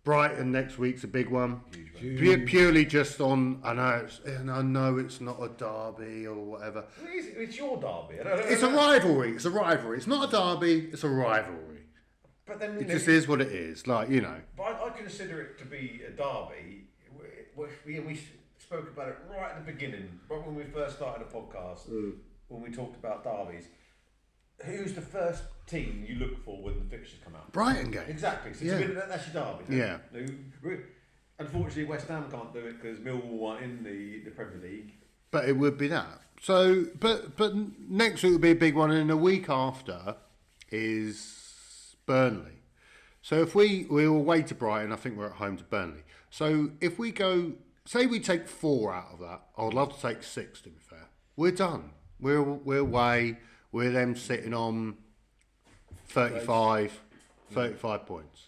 Brighton next week's a big one. Purely just on, I know it's not a derby or whatever. It's your derby. It's a rivalry. It's a rivalry. It's not a derby. It's a rivalry. But then It just is what it is. Like, you know. But I consider it to be a derby. We spoke about it right at the beginning, right when we first started the podcast, when we talked about derbies. Who's the first team you look for when the fixtures come out? Brighton game. Exactly. So that's your derby. Yeah. Unfortunately, West Ham can't do it because Millwall aren't in the Premier League. But it would be that. So, but next week will be a big one, and a week after is Burnley. So if we're away to Brighton, I think we're at home to Burnley. So if we go, say we take 4 out of that, I would love to take 6. To be fair, we're done. We're away. We're them sitting on 35 points.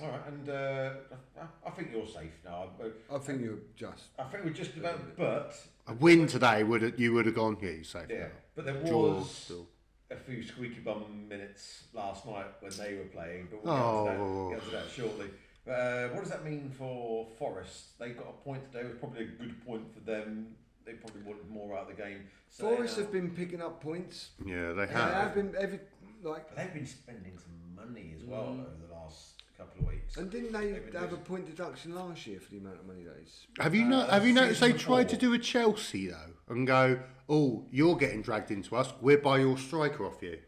All right, and I think you're safe now. I think you're just. I think we're just about, but A win today would have gone here. You safe. yeah. Now. But there Draw was still. a few squeaky bum minutes last night when they were playing. But we'll get to that shortly. What does that mean for Forest? They got a point today. It was probably a good point for them. They probably wanted more out of the game. So Forest have been picking up points. Yeah, they They have. have been But they've been spending some money as well over the last couple of weeks. And didn't they have a point deduction last year for the amount of money they spent? Have you noticed they season tried to before. do a Chelsea though and go, oh, you're getting dragged into us. We'll buy your striker off you.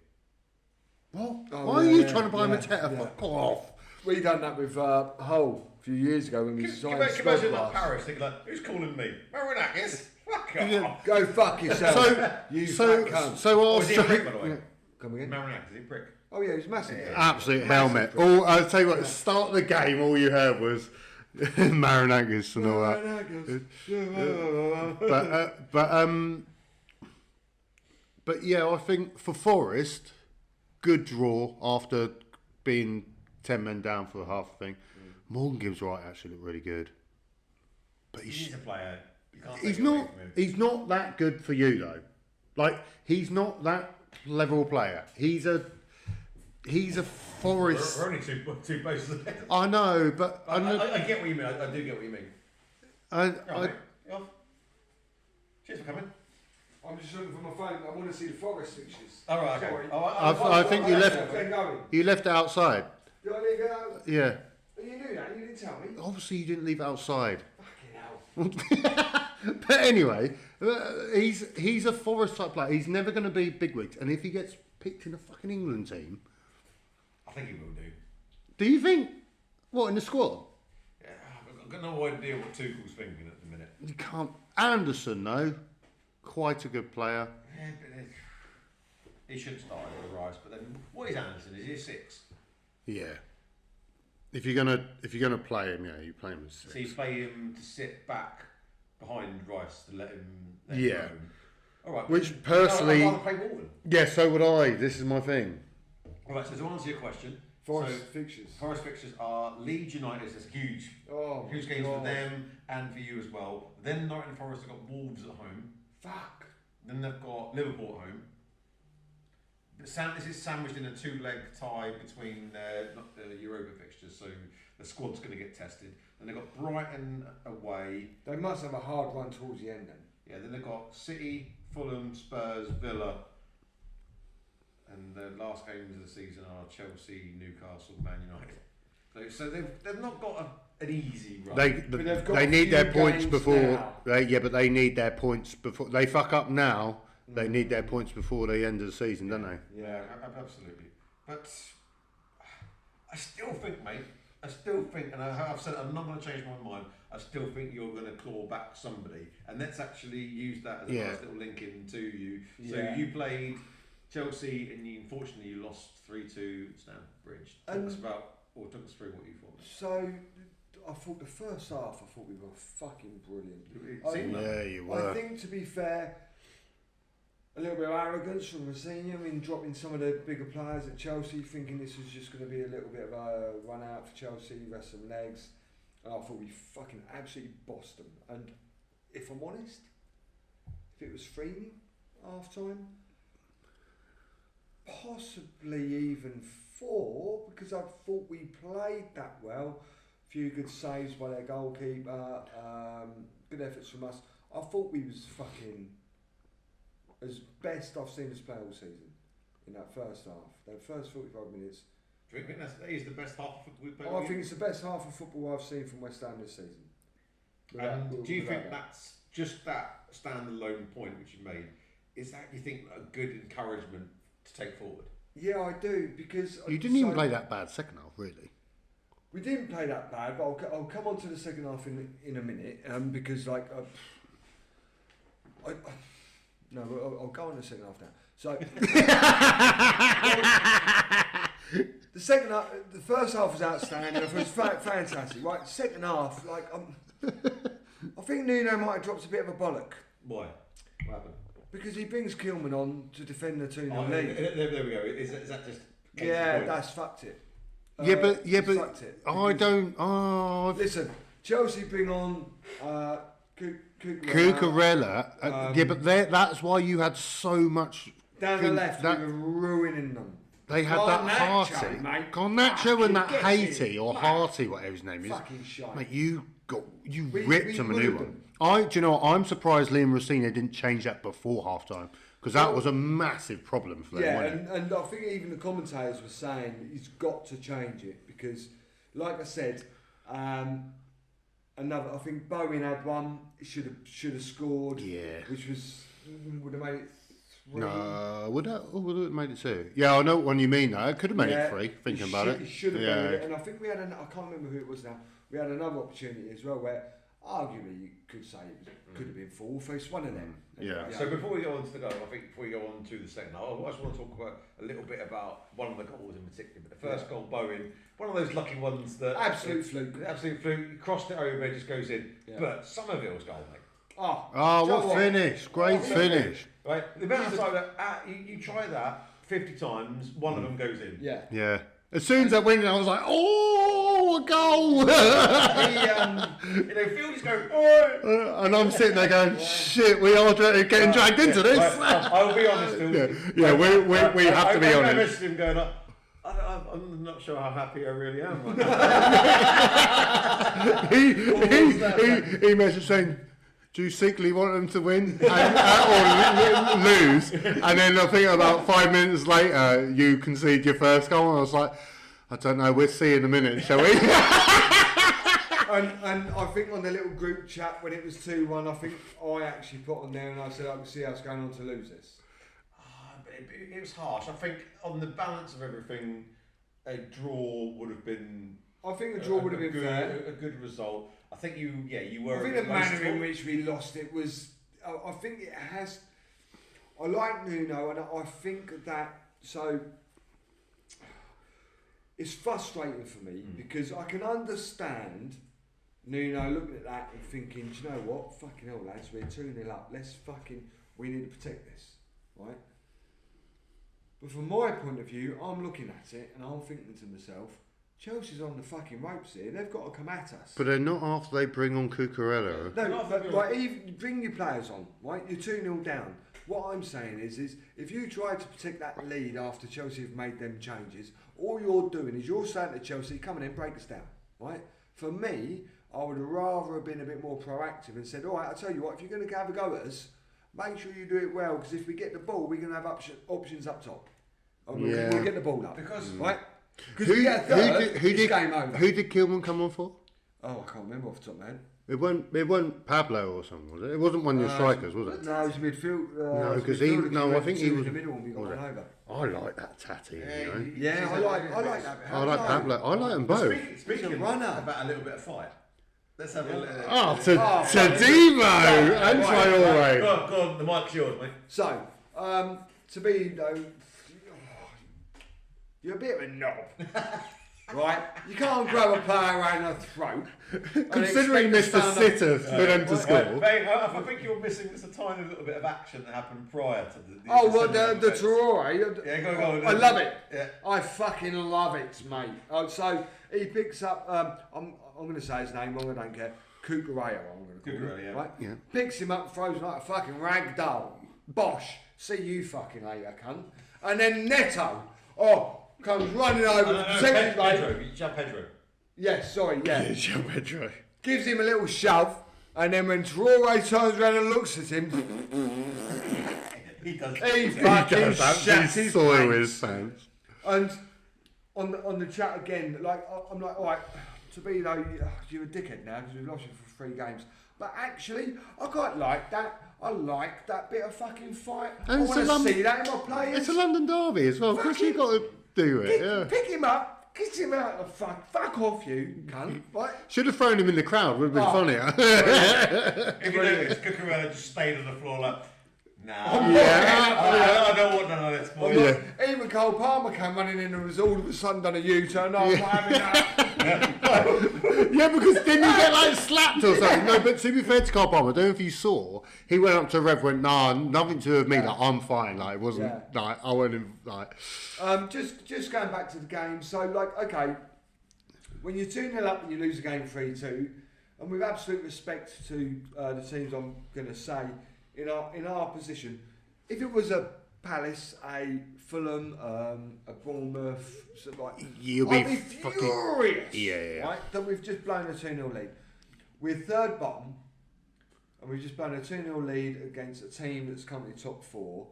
What? Oh, Why are yeah, you yeah, trying to buy yeah, Mateta? yeah. Fuck off. We done that with Hull a few years ago when we signed Can you imagine like Spurs. Paris thinking like, who's calling me? Marinakis? Fuck off. Yeah. Go fuck yourself. You fat cunt. So Was he a prick, by the way? Come again? Marinakis, is he a prick? Oh yeah, he's massive. absolute helmet. All I'll tell you what. At the start of the game, all you heard was Marinakis and all that. But yeah, I think for Forest, good draw after being 10 men down for the half thing. Morgan Gibbs Wright actually looked really good, but He's a player. You can't take he's it away not from him. he's not that good for you though. Like he's not that level player. He's a Forest. We're only two places ahead. I know, but I get what you mean. I do get what you mean. Right, mate. You off? Cheers for coming. I'm just looking for my phone. I want to see the Forest fixtures. All right. Okay. Sorry. I think you left. They're going. You left it outside. Did I leave it out? Yeah. You knew that. You didn't tell me. Obviously, you didn't leave it outside. Fucking hell. But anyway, he's a Forest type player. He's never going to be bigwigs, and if he gets picked in a fucking England team, I think he will do. do you think? What in the squad? Yeah, I've got no idea what Tuchel's thinking at the minute. You can't. Anderson though, quite a good player. Yeah, but he should start over Rice. But then, what is Anderson? Is he a 6? Yeah. If you're gonna play him, yeah, you play him as 6. So you play him to sit back behind Rice to let him. Yeah. Roam. All right. Which personally, I'd rather play Walton. yeah, so would I. This is my thing. All right. So to answer your question, Forest fixtures. Forest fixtures are Leeds United. That's huge. Oh, Huge games God. for them and for you as well. Then Nottingham Forest have got Wolves at home. Fuck. Then they've got Liverpool at home. This is sandwiched in a 2-leg tie between the Europa fixtures, so the squad's going to get tested. Then they've got Brighton away. They must have a hard one towards the end then. Yeah, then they've got City, Fulham, Spurs, Villa. And the last games of the season are Chelsea, Newcastle, Man United. So they've not got an easy run. They need their few points games before. now. But they need their points before they fuck up now. They need their points before the end of the season, don't they? Yeah, absolutely. But I still think, mate. I still think, and I've said I'm not going to change my mind. I still think you're going to claw back somebody, and let's actually use that as a nice little link in to you. So you played Chelsea, and unfortunately you lost 3-2 Stamford Bridge. Talk us through what you thought. So, I thought the first half, we were fucking brilliant. It seemed like Yeah, you were. I think, to be fair, a little bit of arrogance from Rosenior in dropping some of the bigger players at Chelsea, thinking this was just going to be a little bit of a run out for Chelsea, rest some legs. And I thought we fucking absolutely bossed them. And if I'm honest, if it was 3-0 half time, possibly even 4, because I thought we played that well. A few good saves by their goalkeeper, good efforts from us. I thought we was fucking as best I've seen us play all season in that first half. That first 45 minutes. Do you think that is the best half of football we've played? I think it's the best half of football I've seen from West Ham this season. Do you think that's just that standalone point which you made? Is that, you think, a good encouragement to take forward? Yeah, I do, because You didn't even play that bad second half, really. We didn't play that bad, but I'll come on to the second half in a minute, because like I'll go on the second half now. So the second half, the first half was outstanding. It was fantastic, right? Second half, like I think Nuno might have dropped a bit of a bollock. Why? What happened? Because he brings Kilman on to defend the 2-0 lead. There we go. Is that just? Yeah, that's fucked it. Yeah, but fucked it. I don't. Oh, Listen, Chelsea bring on Cucurella. Yeah, but that's why you had so much. Down the left, we were ruining them. They had that Harty, Garnacho, and that Fucking Haiti or mate. Harty, whatever his name is. Fucking shite. Mate, you ripped them a new ruined one. Do you know what? I'm surprised Liam Rosenior didn't change that before half time, because that was a massive problem for them. Yeah, wasn't it? and I think even the commentators were saying he's got to change it because, like I said, I think Bowen had one. He should have scored. Yeah. Which would have made it 3. No, would it made it 2? Yeah, I know what one you mean. Though it could have made it 3. Thinking about it, he should have made it. And I think we had I can't remember who it was now. We had another opportunity as well where arguably you could say it could have been 4. It's one of them. Yeah. So before we go on to the goal, I think before we go on to the second half, I just want to talk about a little bit about one of the goals in particular. But the first goal, Bowen, one of those lucky ones that Absolute fluke. Absolute fluke. You crossed it over, it just goes in. Yeah. But Somerville's goal, mate. Oh, what finish! Great finish. Right, the amount of time that you try that 50 times, one of them goes in. Yeah. Yeah. As soon as I went in, I was like, "Oh, a goal!" Field is going, "Oh!" And I'm sitting there going, "Shit, we are getting dragged into this." Right, I'll be honest, Phil. Yeah, we have to be I honest. messaged him going, I'm not sure how happy I really am. he messaged saying, "Do you secretly want them to win or lose?" And then I think about 5 minutes later, you concede your first goal, and I was like, "I don't know. We'll see in a minute, shall we?" And I think on the little group chat when it was 2-1, I think I actually put on there and I said I can see us going on to lose this. It was harsh. I think on the balance of everything, a draw would have been. I think the draw would have been fair. A good result. I think you were. I think the manner in which we lost it was. I think it has. I like Nuno, and I think that so. It's frustrating for me because I can understand Nuno looking at that and thinking, do you know what? Fucking hell, lads, we're 2-0 up. We need to protect this, right? But from my point of view, I'm looking at it and I'm thinking to myself, Chelsea's on the fucking ropes here. They've got to come at us. But they're not after they bring on Cucurella. No, but right, even bring your players on, right? You're 2-0 down. What I'm saying is if you try to protect that lead after Chelsea have made them changes, all you're doing is you're saying to Chelsea, come on in, break us down, right? For me, I would rather have been a bit more proactive and said, all right, I'll tell you what, if you're going to have a go at us, make sure you do it well, because if we get the ball, we're going to have options up top. We'll get the ball up. Because right? Because we get a third, it's game over. Who did Kilman come on for? Oh, I can't remember off the top of my head. It wasn't Pablo or something, was it? It wasn't one of your strikers, was it? No, it was midfield. No, because I think he was in the middle and we got run over. I like that tatty, you know. Yeah, I like that. I like Pablo. I like them both. Speaking about a little bit of fight, let's have a little. Tadimo and Traore. Go on, the mic's yours, mate. So, to be, you're a bit of a knob. right? You can't grab a player around the throat. Considering Mr. Sitter for them to score. Mate, I think you're missing just a tiny little bit of action that happened prior to the the Traore. Yeah, go. I love it. Yeah. I fucking love it, mate. So he picks up. I'm going to say his name wrong. I don't care. Cucurella, I'm going to call him. Yeah. Right? Yeah. Picks him up, throws him like a fucking rag doll. Bosh. See you fucking later, cunt. And then Neto. Comes running over. Pedro. Yes, sorry, yeah. João Pedro. Gives him a little shove, and then when Traore turns around and looks at him, He does. he fucking shats his soil pants. his pants. And on the chat again, like I'm like, all right, Tabino, you're a dickhead now because we've lost you for 3 games. But actually, I quite like that. I like that bit of fucking fight. And I want to see that in my players. It's a London derby as well. Of course you've got to do it. Yeah. Pick him up, kiss him out the fuck off you, cunt. Right? Should have thrown him in the crowd. Would have been funnier. If you notice, Cucurella just stayed on the floor like, nah. Yeah. I don't want none of this, boy. Yeah. Even Cole Palmer came running in and was all of a sudden done a U-turn. No, I'm not having that. Yeah, because didn't he get like slapped or something? No, but to be fair to Carl Palmer, I don't know if you saw, he went up to Rev, went, nah, nothing to do with me, like, I'm fine, like, it wasn't, like, I went in, like... Just going back to the game, so, like, okay, when you're 2-0 up and you lose a game 3-2, and with absolute respect to the teams I'm going to say, in our position, if it was a Palace, a Fulham, a Bournemouth, so like, I'd be furious, Yeah. right, that we've just blown a 2-0 lead. We're third bottom, and we've just blown a 2-0 lead against a team that's currently top 4.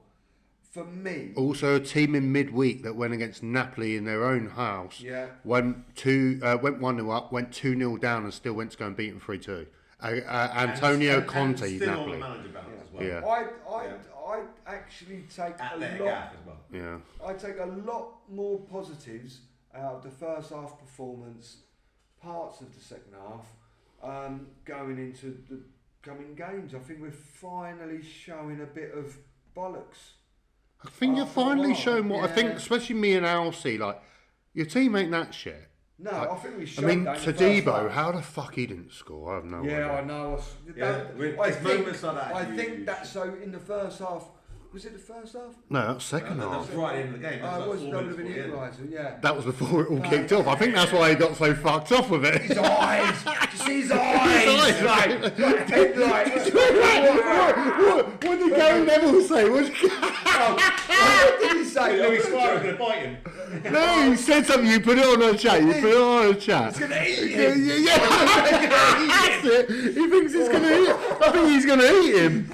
For me... Also a team in midweek that went against Napoli in their own house, went 1-0 up, went 2-0 down and still went to go and beat them 3-2. Antonio Conte, and still Napoli. on the manager balance as well. Yeah. I actually take At a their lot. gaff as well. Yeah. I take a lot more positives out of the first half performance, parts of the second half, going into the coming games. I think we're finally showing a bit of bollocks. I think you're finally showing what I think, Yeah. especially me and Alcy, like, your team ain't that shit. No, Like, I think we I showed mean, that in the first Tadibo, half. how the fuck he didn't score? I have no idea. Yeah, I know. It's moments like that. I think that. So in the first half, was it the first half? No, that's second That half. was right in the game. That was like that 4 would have been minutes the before the end. equaliser. Yeah. That was before it all kicked off. I think that's why he got so fucked off with it. His eyes. Did you see his eyes? What did Gary Neville say? What did he say? Louis Suarez was going to bite him. No, he said something. You put it on a chat. You put it on a chat. He's gonna eat him. Yeah. That's it. He thinks he's gonna eat. I think he's gonna eat him.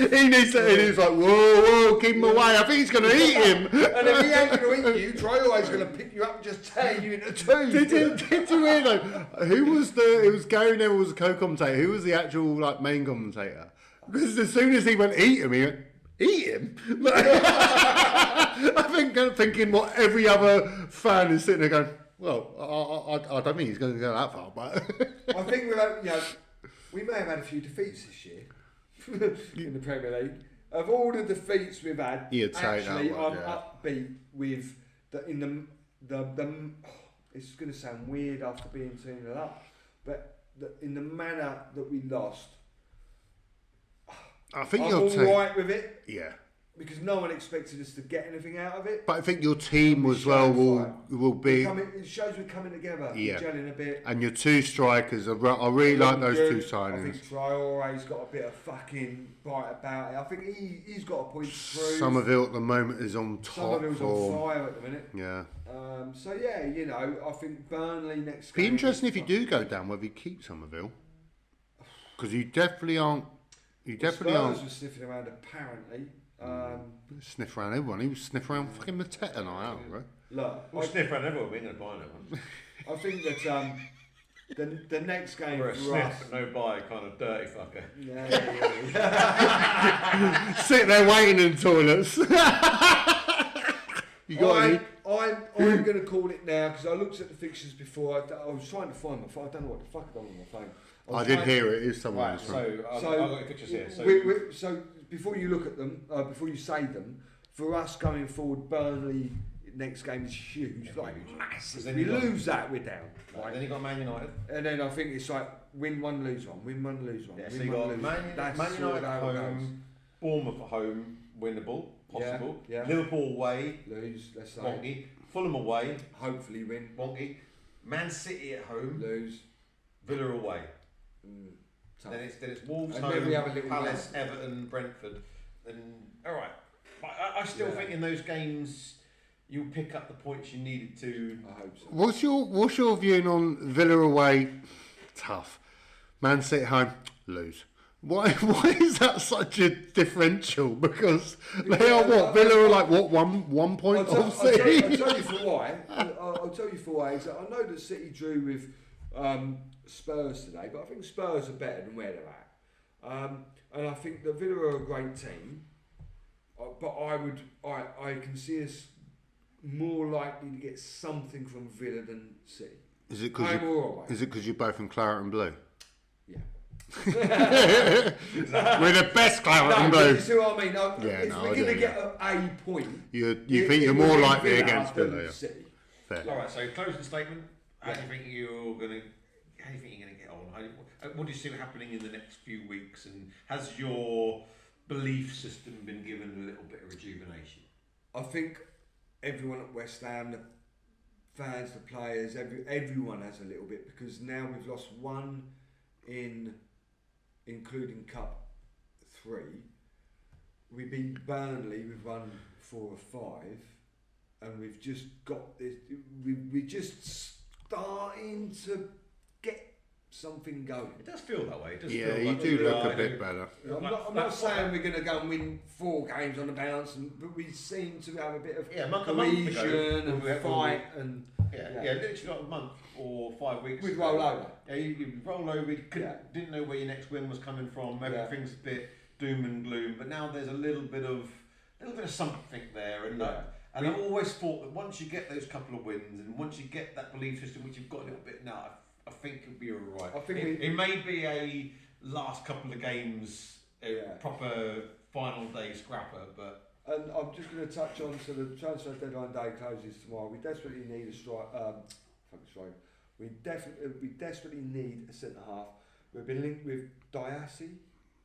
He needs to. And he's like, whoa, keep him away. I think he's gonna eat him. And if he ain't going to eat you, Traore's going to pick you up and just tear you into 2. Did you hear though? Who was the? It was Gary Neville was the co-commentator. Who was the actual like main commentator? Because as soon as he went eat him, he went eat him. I think thinking what every other fan is sitting there going. Well, I don't think he's going to go that far, but I think we may have had a few defeats this year in the Premier League. Of all the defeats we've had, You'd say actually, that one, I'm yeah. upbeat with it's going to sound weird after being 2-0 up, but in the manner that we lost, I think I'm you'll all take. right with it Yeah. because no one expected us to get anything out of it. But I think your team as well will be, It shows we're coming together, Yeah. we're gelling a bit. and your 2 strikers. I really like those 2 I think signings. Traore's got a bit of fucking bite about it. I think he's got a point to prove. Somerville at the moment is on top Somerville's form. on fire at the minute. Yeah. So yeah, I think Burnley next Be game. interesting if you do go down whether you keep Somerville, because you definitely aren't. You definitely Spurs aren't. was sniffing around apparently. Sniff around everyone. He was sniffing around fucking Mateta and I out, right? Look, We'll sniff around everyone. We ain't going to buy no one. I think that the next game We're a for sniff us. but no buy kind of dirty fucker. Yeah. Sit there waiting in toilets. You got any? I'm going to call it now because I looked at the fixtures before. I was trying to find my phone. I don't know what the fuck I done on my phone. I did hear it. Is someone Right, else? so I've So, got your pictures here. so before you look at them, before you say them, for us going forward, Burnley next game is huge, like massive. Then We you got- lose that, we're down. Right, then you got Man United. And then I think it's like win one, lose one, win one, lose one. Yeah, win so you one, got lose Man, one. That's Man sort United of at how it goes. home, Bournemouth at home, winnable, possible. Yeah. Liverpool away, Lose, let's say. wonky. Fulham away, Hopefully win. wonky. Man City at home, Lose. Villa away. Tough. Then it's Wolves And home, then we have a little Palace, Everton, Brentford. Then all right. But I still Yeah. think in those games you'll pick up the points you needed to. I hope so. What's your viewing on Villa away? Tough. Man City home, lose. Why is that such a differential? Because they are what? Villa are like what, one point off City? I'll tell you for why. I'll tell you for why. Is that I know that City drew with Spurs today, but I think Spurs are better than where they're at. And I think that Villa are a great team. But I can see us more likely to get something from Villa than City. Is it Home or away. because you're both in claret and blue? Yeah. We're the best claret and No, but you blue. see what I mean? No, Yeah, if no, we're I going to do, get a point, You think you're more likely against than Villa? Yeah. City. Fair. All right. So closing statement. How do Yeah. you think you're gonna? How do you think you're gonna get on? What do you see happening in the next few weeks? And has your belief system been given a little bit of rejuvenation? I think everyone at West Ham, the fans, the players, everyone has a little bit, because now we've lost one in, including Cup 3. We beat Burnley, we've won 4 or 5, and we've just got this. We're just starting to get something going. It does feel that way. It does Yeah, feel you like do we look are, a bit better. I'm not saying we're going to go and win 4 games on the bounce, but we seem to have a bit of a month ago, cohesion and we had- fight and Yeah, literally like a month or 5 weeks. we'd ago. roll over. Yeah, you roll over. You Yeah. didn't know where your next win was coming from. Everything's a bit doom and gloom. But now there's a little bit of something there, and and I've always thought that once you get those couple of wins and once you get that belief system, which you've got a little bit now, I think it'll be all right. I think it may be a last couple of games, proper final day scrapper, but. And I'm just going to touch on, so the transfer deadline day closes tomorrow. We desperately need a striker. We desperately need a centre half. We've been linked with Diassi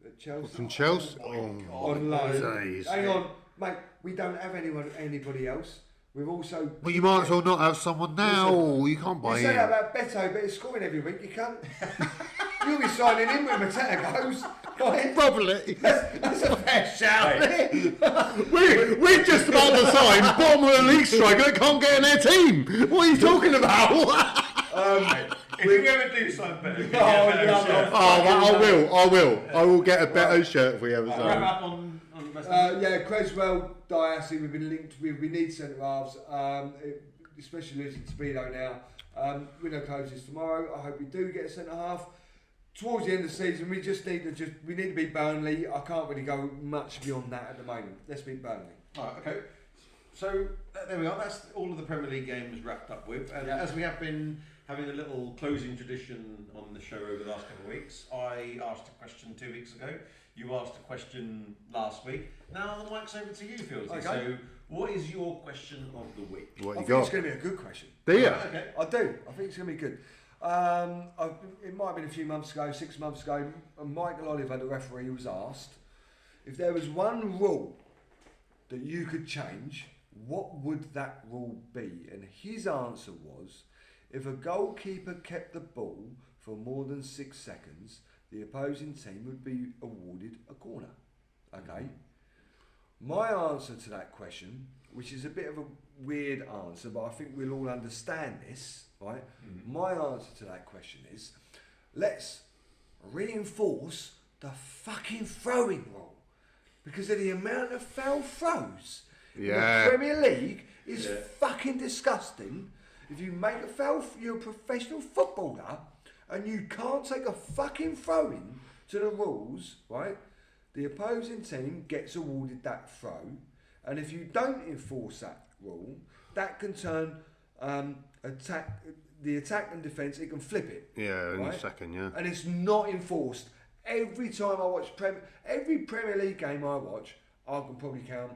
at Chelsea. From Chelsea? On loan. Days. Hang on, mate. We don't have anybody else. We've also. Well, you might as well not have someone now. You can't You buy say that him. about Beto, but he's scoring every week. You can't. You'll be signing in when Mateta goes. Right? Probably. That's a fair shout. We're just about to sign bottom of the league striker that can't get in their team. What are you talking about? If you ever do something better, I will get a better shirt if we ever wrap sign. up on West Creswell, Diassi, we've been linked with. We need centre halves, especially losing Speedo now. Window closes tomorrow. I hope we do get a centre half. Towards the end of the season, we just need to beat Burnley. I can't really go much beyond that at the moment. Let's beat Burnley. All right, okay. So there we are. That's all of the Premier League games wrapped up with. And as we have been having a little closing tradition on the show over the last couple of weeks, I asked a question 2 weeks ago. You asked a question last week. Now the mic's over to you, Fieldsy. Okay. So what is your question of the week? What I you think got? it's going to be a good question. Do you? Okay. I do. I think it's going to be good. It might have been a few months ago, 6 months ago, and Michael Oliver, the referee, was asked if there was one rule that you could change, what would that rule be? And his answer was, if a goalkeeper kept the ball for more than 6 seconds, the opposing team would be awarded a corner. Okay? My answer to that question, which is a bit of a weird answer, but I think we'll all understand this, right? My answer to that question is, let's reinforce the fucking throwing rule, because of the amount of foul throws in the Premier League is fucking disgusting. If you make a foul, you're a professional footballer, and you can't take a fucking throw in to the rules, right? The opposing team gets awarded that throw, and if you don't enforce that rule, that can turn attack and defence. It can flip it. Yeah, in right? a second, yeah. And it's not enforced. Every time I watch every Premier League game I watch, I can probably count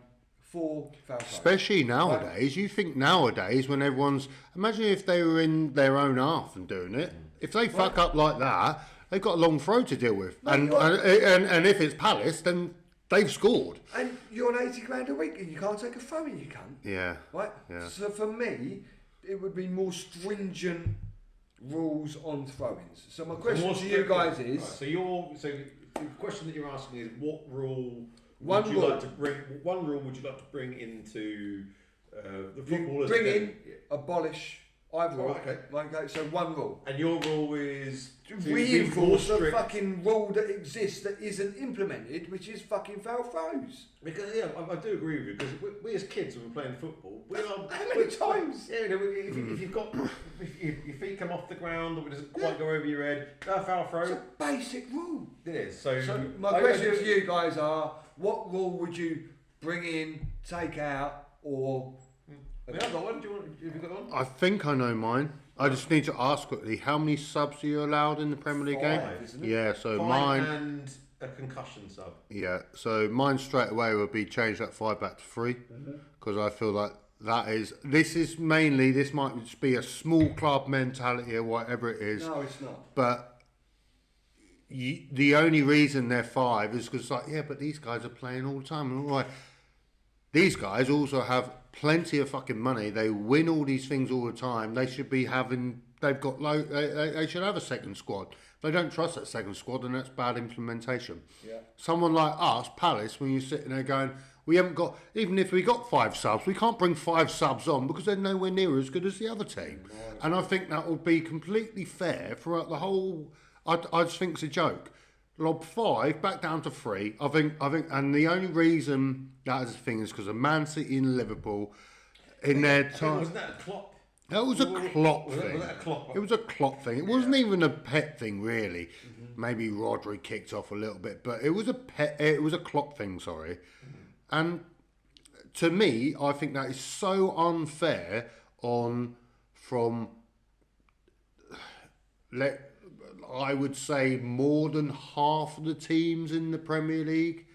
4 foul plays. Especially nowadays. You think nowadays when everyone's... Imagine if they were in their own half and doing it. If they fuck up like that, they've got a long throw to deal with. And if it's Palace, then they've scored. And you're on 80 grand a week and you can't take a throw in, you can't. Yeah. Right? Yeah. So for me, it would be more stringent rules on throw-ins. So my question to you guys is... Right, so the question that you're asking is what rule One would you like to bring into the football? Bring in, abolish, either or. Okay. Okay, so one rule. And your rule is to be more Reinforce the strict. fucking rule that exists that isn't implemented, which is fucking foul throws. Because I do agree with you. Because we as kids when we're playing football, we are. How many times? Yeah, if you've got if your feet come off the ground or it doesn't quite go over your head, no foul throw. It's a basic rule. It is. So my question to you guys are: what rule would you bring in, take out, or? I mean, I've got one. Have you got one? I think I know mine. I just need to ask quickly, how many subs are you allowed in the Premier League game? 5, isn't it? Yeah, so 5 mine... and a concussion sub. Yeah, so mine straight away would be change that 5 back to 3. Because I feel like this might just be a small club mentality or whatever it is. No, it's not. But the only reason they're 5 is because, but these guys are playing all the time. And all right, these guys also have plenty of fucking money. They win all these things all the time. They should be having. They've got low. They should have a second squad. They don't trust that second squad, and that's bad implementation. Yeah. Someone like us, Palace, when you're sitting there going, we haven't got. Even if we got 5 subs, we can't bring 5 subs on because they're nowhere near as good as the other team. And I think that would be completely fair throughout the whole. I just think it's a joke. Lob 5 back down to 3. I think, and the only reason that is a thing is because of Man City and Liverpool in their time. Wasn't that a Klopp? That was a Klopp thing. Was that a Klopp? It was a Klopp thing. It wasn't even a Pep thing, really. Maybe Rodri kicked off a little bit, but it was It was a Klopp thing. Sorry, and to me, I think that is so unfair. I would say more than half of the teams in the Premier League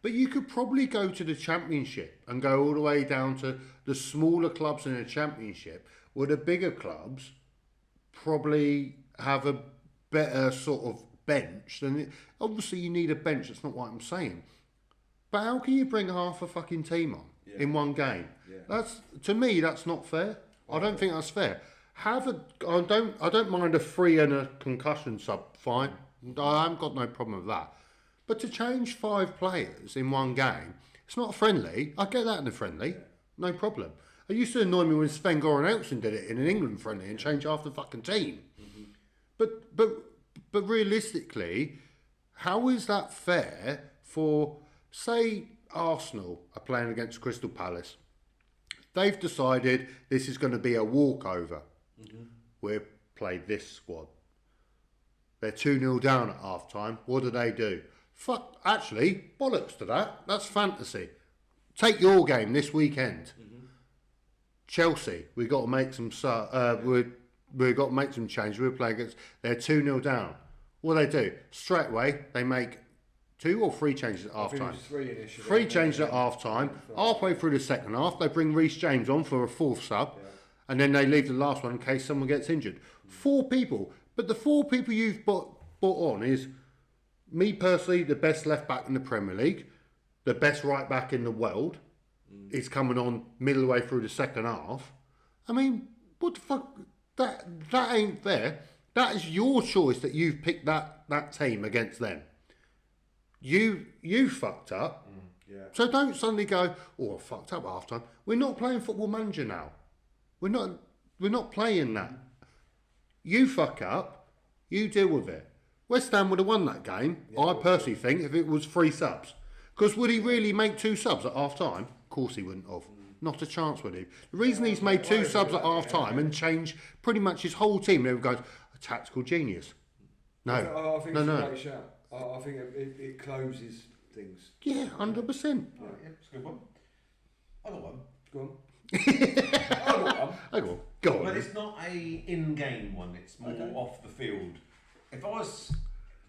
but you could probably go to the Championship and go all the way down to the smaller clubs in the Championship, where the bigger clubs probably have a better sort of bench than obviously you need a bench. That's not what I'm saying, but how can you bring half a fucking team on in one game? That's, to me, that's not fair. I don't think that's fair. I don't mind a 3 and a concussion sub, fine. I haven't got no problem with that. But to change 5 players in one game, it's not a friendly. I get that in a friendly, no problem. It used to annoy me when Sven Goran Eriksson did it in an England friendly and changed half the fucking team. But realistically, how is that fair for, say, Arsenal are playing against Crystal Palace? They've decided this is going to be a walkover. We've played this squad. They're 2-0 down at half time. What do? Actually, bollocks to that. That's fantasy. Take your game this weekend. Chelsea, we've got to make some we've got to make some change. We're playing against, they're 2-0 down. What do? Straight away, they make 2 or 3 changes at half time. 3 initially. 3 changes at half time. Halfway through the second half, they bring Reece James on for a 4th sub. And then they leave the last one in case someone gets injured. 4 people. But the 4 people you've brought on is, me personally, the best left back in the Premier League, the best right back in the world, is coming on middle way through the second half. I mean, what the fuck? That ain't fair. That is your choice that you've picked that team against them. You fucked up. So don't suddenly go, I fucked up half time. We're not playing Football Manager now. We're not playing that. You fuck up, you deal with it. West Ham would have won that game, I personally think, if it was 3 subs. Because would he really make 2 subs at half time? Of course he wouldn't have. Not a chance, would he? The reason he's made 2 subs at half time and changed pretty much his whole team, everyone goes, a tactical genius. No. I think it's a great shout. I think it closes things. Yeah, 100%. It's a good one. I got one. Go on. Go on. But it's not a in-game one, it's more off the field. If I was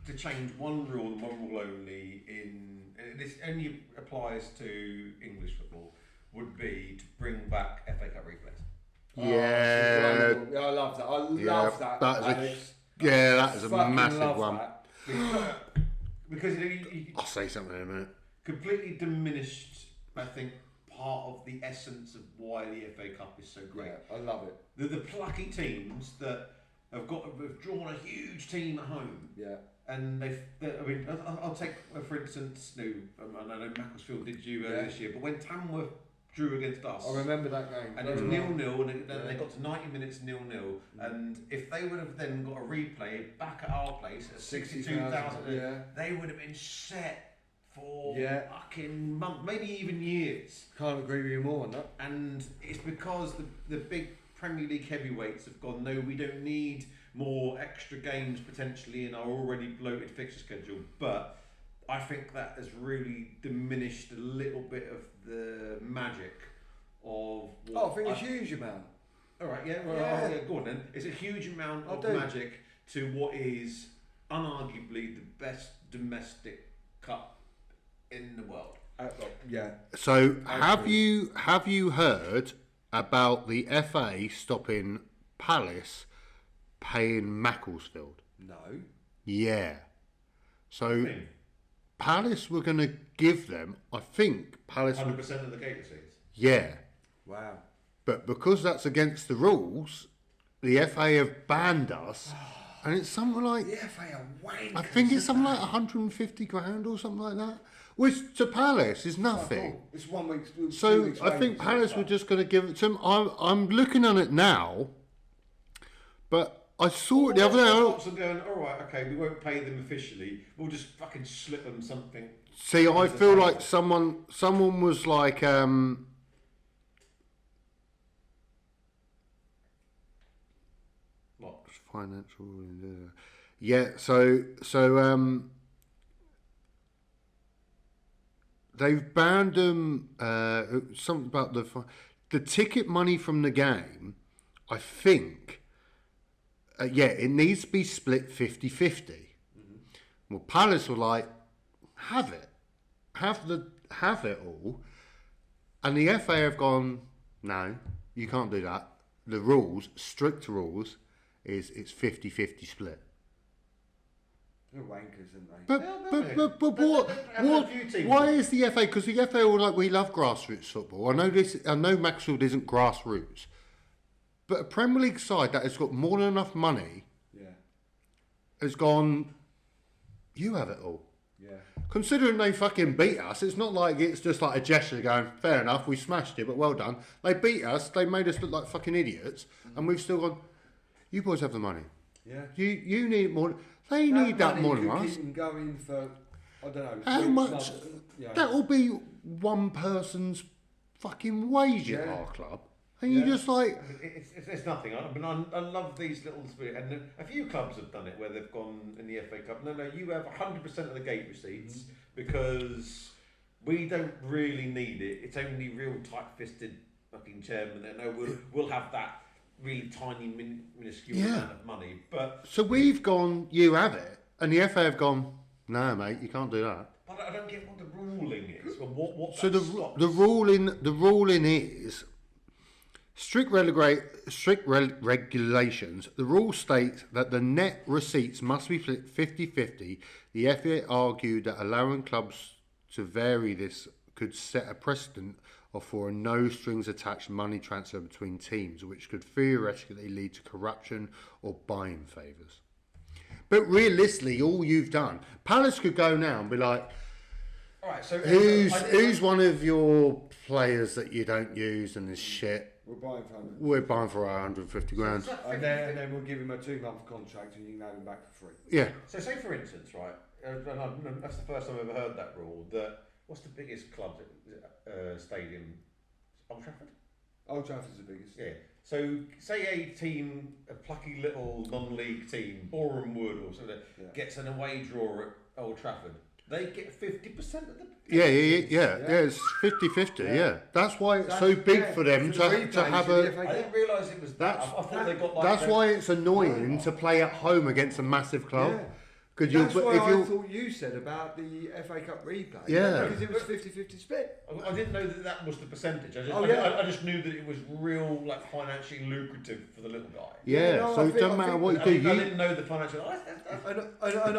to change one rule and one rule only in this only applies to English football would be to bring back FA Cup replays. Yeah. Oh, I love that. I love that. That is a massive one. Because you I'll say something in a minute. completely diminished, I think, part of the essence of why the FA Cup is so great. Yeah, I love it. The plucky teams that have drawn a huge team at home. Yeah. And I'll take, for instance, I know Macclesfield did you this year, but when Tamworth drew against us. I remember that game. And it was 0-0, and then they got to 90 minutes 0-0. And if they would have then got a replay back at our place at 62,000, they would have been set for fucking months, maybe even years. Can't agree with you more on that. And it's because the big Premier League heavyweights have gone, no, we don't need more extra games potentially in our already bloated fixture schedule. But I think that has really diminished a little bit of the magic of I think it's a huge amount. Alright, go on then. It's a huge amount of magic to what is unarguably the best domestic cup in the world. So have you heard about the FA stopping Palace paying Macclesfield? No. Yeah. So Palace were going to give them, I think Palace 100% of the gate receipts. Yeah. Wow. But because that's against the rules, the FA have banned us, and it's something like The FA are wankers. I think it's something like 150 grand or something like that, which to Palace is nothing. It's 1 week. So I think Palace were just going to give it to them. I'm looking on it now, but I saw it the other day. Are going, all right, okay, we won't pay them officially. We'll just fucking slip them something. See, I feel like someone was like, What? Financial. Yeah. So they've banned them. Something about the ticket money from the game. I think. It needs to be split 50-50. Well, Palace were like, have it all, and the FA have gone, no, you can't do that. The rules, strict rules, is it's 50-50 split. They're wankers, aren't But they? what? Why is the FA? Because the FA were like, we love grassroots football. I know Macclesfield isn't grassroots. But a Premier League side that has got more than enough money has gone, you have it all. Yeah. Considering they fucking beat us, it's not like it's just like a gesture going, fair enough, we smashed it, but well done. They beat us, they made us look like fucking idiots, and we've still gone, you boys have the money. Yeah. You need more. They need that more than us. Keep them going for, I don't know. How much? That will be one person's fucking wage at our club. And you're just like... It's nothing. I love these little... And a few clubs have done it where they've gone in the FA Cup. No, you have 100% of the gate receipts because we don't really need it. It's only real tight-fisted fucking chairman that we'll have that really tiny, minuscule amount of money. But so we've gone, you have it. And the FA have gone, no, mate, you can't do that. But I don't get what the ruling is. What so the ruling is... Strict regulations. The rule states that the net receipts must be split 50-50. The FA argued that allowing clubs to vary this could set a precedent for a no-strings-attached money transfer between teams, which could theoretically lead to corruption or buying favours. But realistically, all you've done, Palace could go now and be like, all right, so who's one of your players that you don't use and is shit? We're buying for 150 grand. And then we'll give him a 2-month contract and you can have him back for free. Yeah. So say for instance, right, that's the first time I've ever heard that rule, that what's the biggest club stadium? Old Trafford? Old Trafford's the biggest. Yeah. So say a team, a plucky little non-league team, Boreham Wood or something, gets an away draw at Old Trafford. They get 50% of the... Yeah, it's 50-50, yeah. That's why it's so big for them to have a... I didn't realise it was that. I thought they got like... That's why it's annoying to play at home against a massive club. That's what I thought you said about the FA Cup replay. Yeah. Because it was 50-50 split. I didn't know that was the percentage. I just knew that it was real, like financially lucrative for the little guy. Yeah, so it doesn't matter what you do. I didn't know the financial.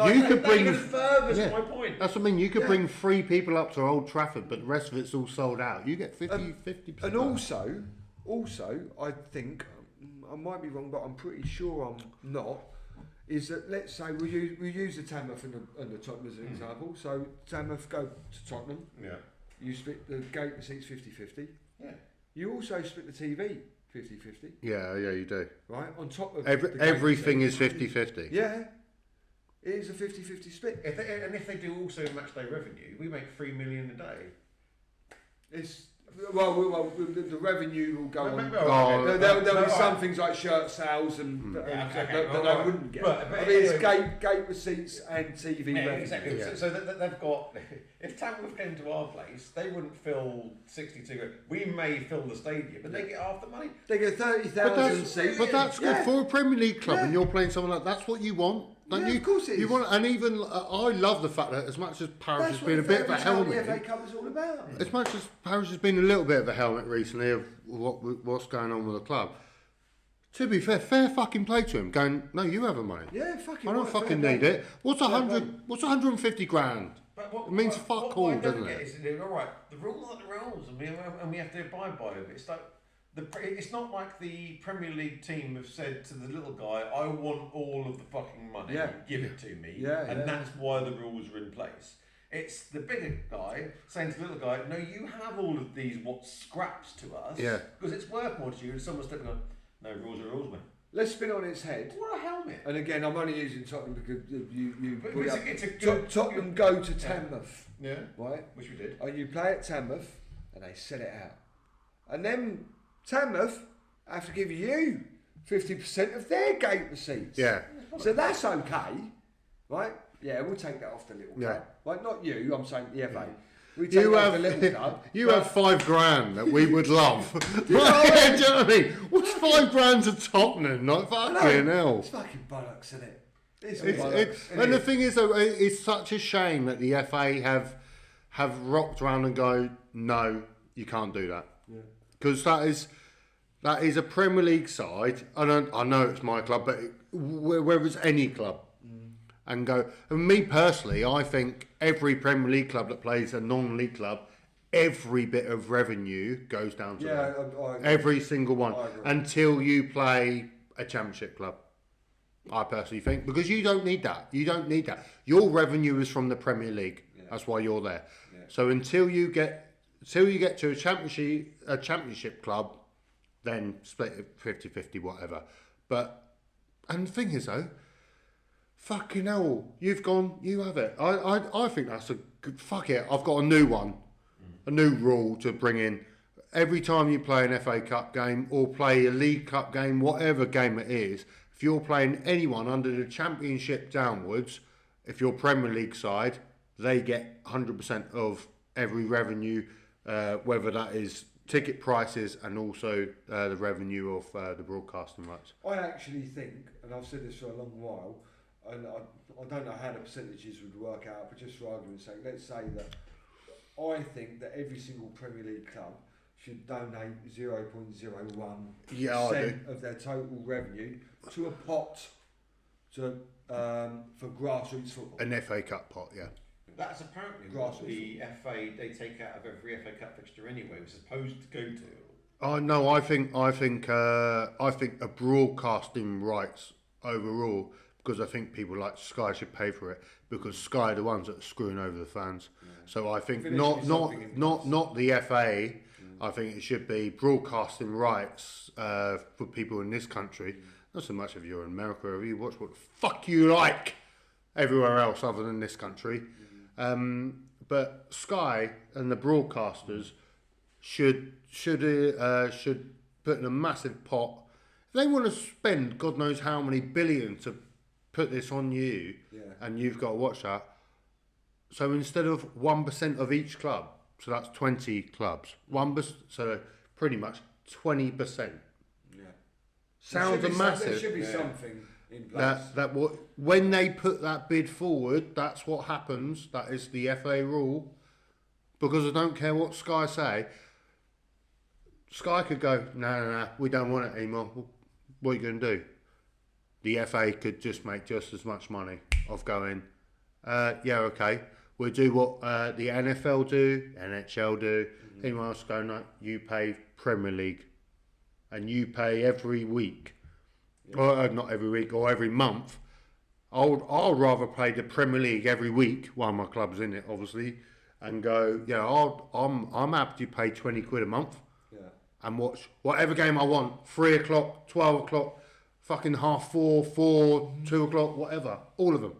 You could bring further. My point. That's what I mean. You could bring 3 people up to Old Trafford, but the rest of it's all sold out. You get 50%. And also, I think I might be wrong, but I'm pretty sure I'm not. Is that, let's say we use the Tamworth and the Tottenham as an example. So Tamworth go to Tottenham. Yeah. You split the gate receipts 50-50. Yeah. You also split the TV 50-50. Yeah, you do. Right? On top of everything is 50-50. Yeah. It is a 50-50 split. If they do also match day revenue, we make $3 million a day. It's the revenue will go on. There'll be some things like shirt sales that they wouldn't get. It's gate receipts and TV revenue. Exactly. Yeah. So they've got. If Tamworth came to our place, they wouldn't fill 62. We may fill the stadium, but they get half the money. They get 30,000 seats. But that's good for a Premier League club, and you're playing someone like that's what you want. Don't you? Of course it is. You want, and even I love the fact that as much as Paris has been a bit of a helmet, the FA Cup is all about. As much as Paris has been a little bit of a helmet recently of what's going on with the club. To be fair fucking play to him. Going, no, you have the money. Yeah, fucking. I don't fucking need it. What's 150 grand? It means fuck all, doesn't it? All right, the rules are the rules, and we have to abide by them. It's like. It's not like the Premier League team have said to the little guy, I want all of the fucking money, give it to me, and that's why the rules are in place. It's the bigger guy saying to the little guy, no, you have all of these scraps to us, because it's worth more to you, and someone's stepping on, no, rules are rules, man. Let's spin on its head. What a helmet. And again, I'm only using Tottenham because it's a good, Tottenham go to Tamworth, right? Which we did. And you play at Tamworth, and they set it out. And then Tamworth have to give you 50% of their gate receipts. Yeah. So that's okay, right? Yeah, we'll take that off the little club. Right, not you, I'm saying the FA. We take that off the little club. You have 5 grand that we would love. Do you know what I mean? What's 5 grand to Tottenham? Not fucking hell. It's fucking bollocks, isn't it? It's bollocks. And the thing is, though, it's such a shame that the FA have rocked around and go, no, you can't do that. Because that is a Premier League side. I know it's my club, but whether it's any club, and me personally, I think every Premier League club that plays a non-league club, every bit of revenue goes down to them. Every single one, until you play a Championship club. I personally think, because you don't need that. You don't need that. Your revenue is from the Premier League. That's why you're there. So until you get to a championship club, then split it 50-50, whatever. And the thing is though, fucking hell, you have it. I think that's a good, fuck it, I've got a new one. A new rule to bring in. Every time you play an FA Cup game or play a League Cup game, whatever game it is, if you're playing anyone under the Championship downwards, if you're Premier League side, they get 100% of every revenue, whether that is ticket prices and also the revenue of the broadcasting rights. I actually think, and I've said this for a long while, and I don't know how the percentages would work out, but just for argument's sake, let's say that I think that every single Premier League club should donate 0.01% of their total revenue to a pot for grassroots football. An FA Cup pot, yeah. That's apparently what the FA they take out of every FA Cup fixture anyway. Was supposed to go to. Oh no, I think a broadcasting rights overall, because I think people like Sky should pay for it, because Sky are the ones that are screwing over the fans. So I think not the FA. I think it should be broadcasting rights for people in this country. Not so much if you're in America, or you watch what the fuck you like everywhere else other than this country. But Sky and the broadcasters should put in a massive pot. If they want to spend God knows how many billion to put this on you, and you've got to watch that. So instead of 1% of each club, so that's 20 clubs, 1%, so pretty much 20%. Yeah. Sounds massive. There should be something. in place. When they put that bid forward, that's what happens. That is the FA rule. Because I don't care what Sky say. Sky could go, no, we don't want it anymore. What are you going to do? The FA could just make just as much money off going, okay, we'll do what the NFL do, NHL do. Anyone else go, no, you pay Premier League. And you pay every week. Or not every week, or every month. I'll rather play the Premier League every week, while my club's in it, obviously, and go, I'm happy to pay 20 quid a month and watch whatever game I want, 3 o'clock, 12 o'clock, fucking 4:30, 2 o'clock, whatever, all of them.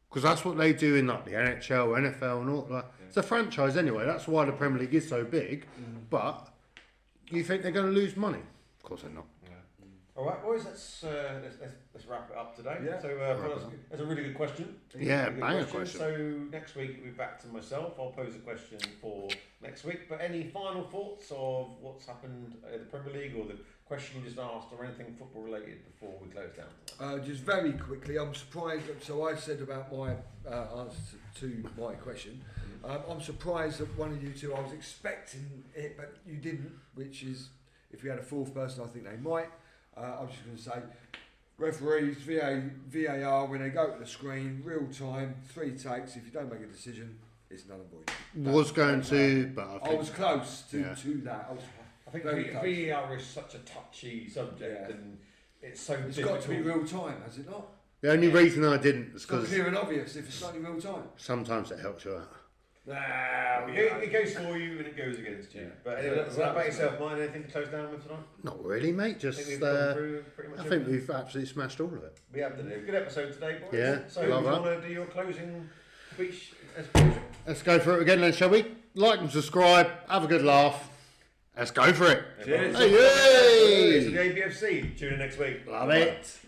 Because that's what they do in like the NHL, NFL and all that. It's a franchise anyway, that's why the Premier League is so big, but you think they're going to lose money? Of course they're not. All right, boys, let's wrap it up today. Yeah. So that's a really good question. Yeah, banger question. So next week we'll be back to myself. I'll pose a question for next week. But any final thoughts of what's happened in the Premier League or the question you just asked or anything football related before we close down? Just very quickly, I'm surprised. So I said about my answer to my question. I'm surprised that one of you two, I was expecting it, but you didn't, which is, if you had a fourth person, I think they might. I was just going to say, referees, VAR, when they go to the screen, real time, 3 takes. If you don't make a decision, it's null and void. Was going to, but I think... I was close to that. I think very close. VAR is such a touchy subject and it's so It's difficult. got to be real time, has it not? The only reason I didn't is It's not because clear and obvious if it's not in real time. sometimes it helps you out. It goes for you and it goes against you. Yeah. But anyway, what about yourself, Mine? Anything to close down with tonight? Not really, mate. Just I think we've gone through pretty much I think everything. we've absolutely smashed all of it. We have done a good episode today, boys. Yeah, So love you that. want to do your closing speech as usual? Let's go for it again then, shall we? Like and subscribe. Have a good laugh. Let's go for it. Cheers. Hey, So the Abfc. Tune in next week. Love it.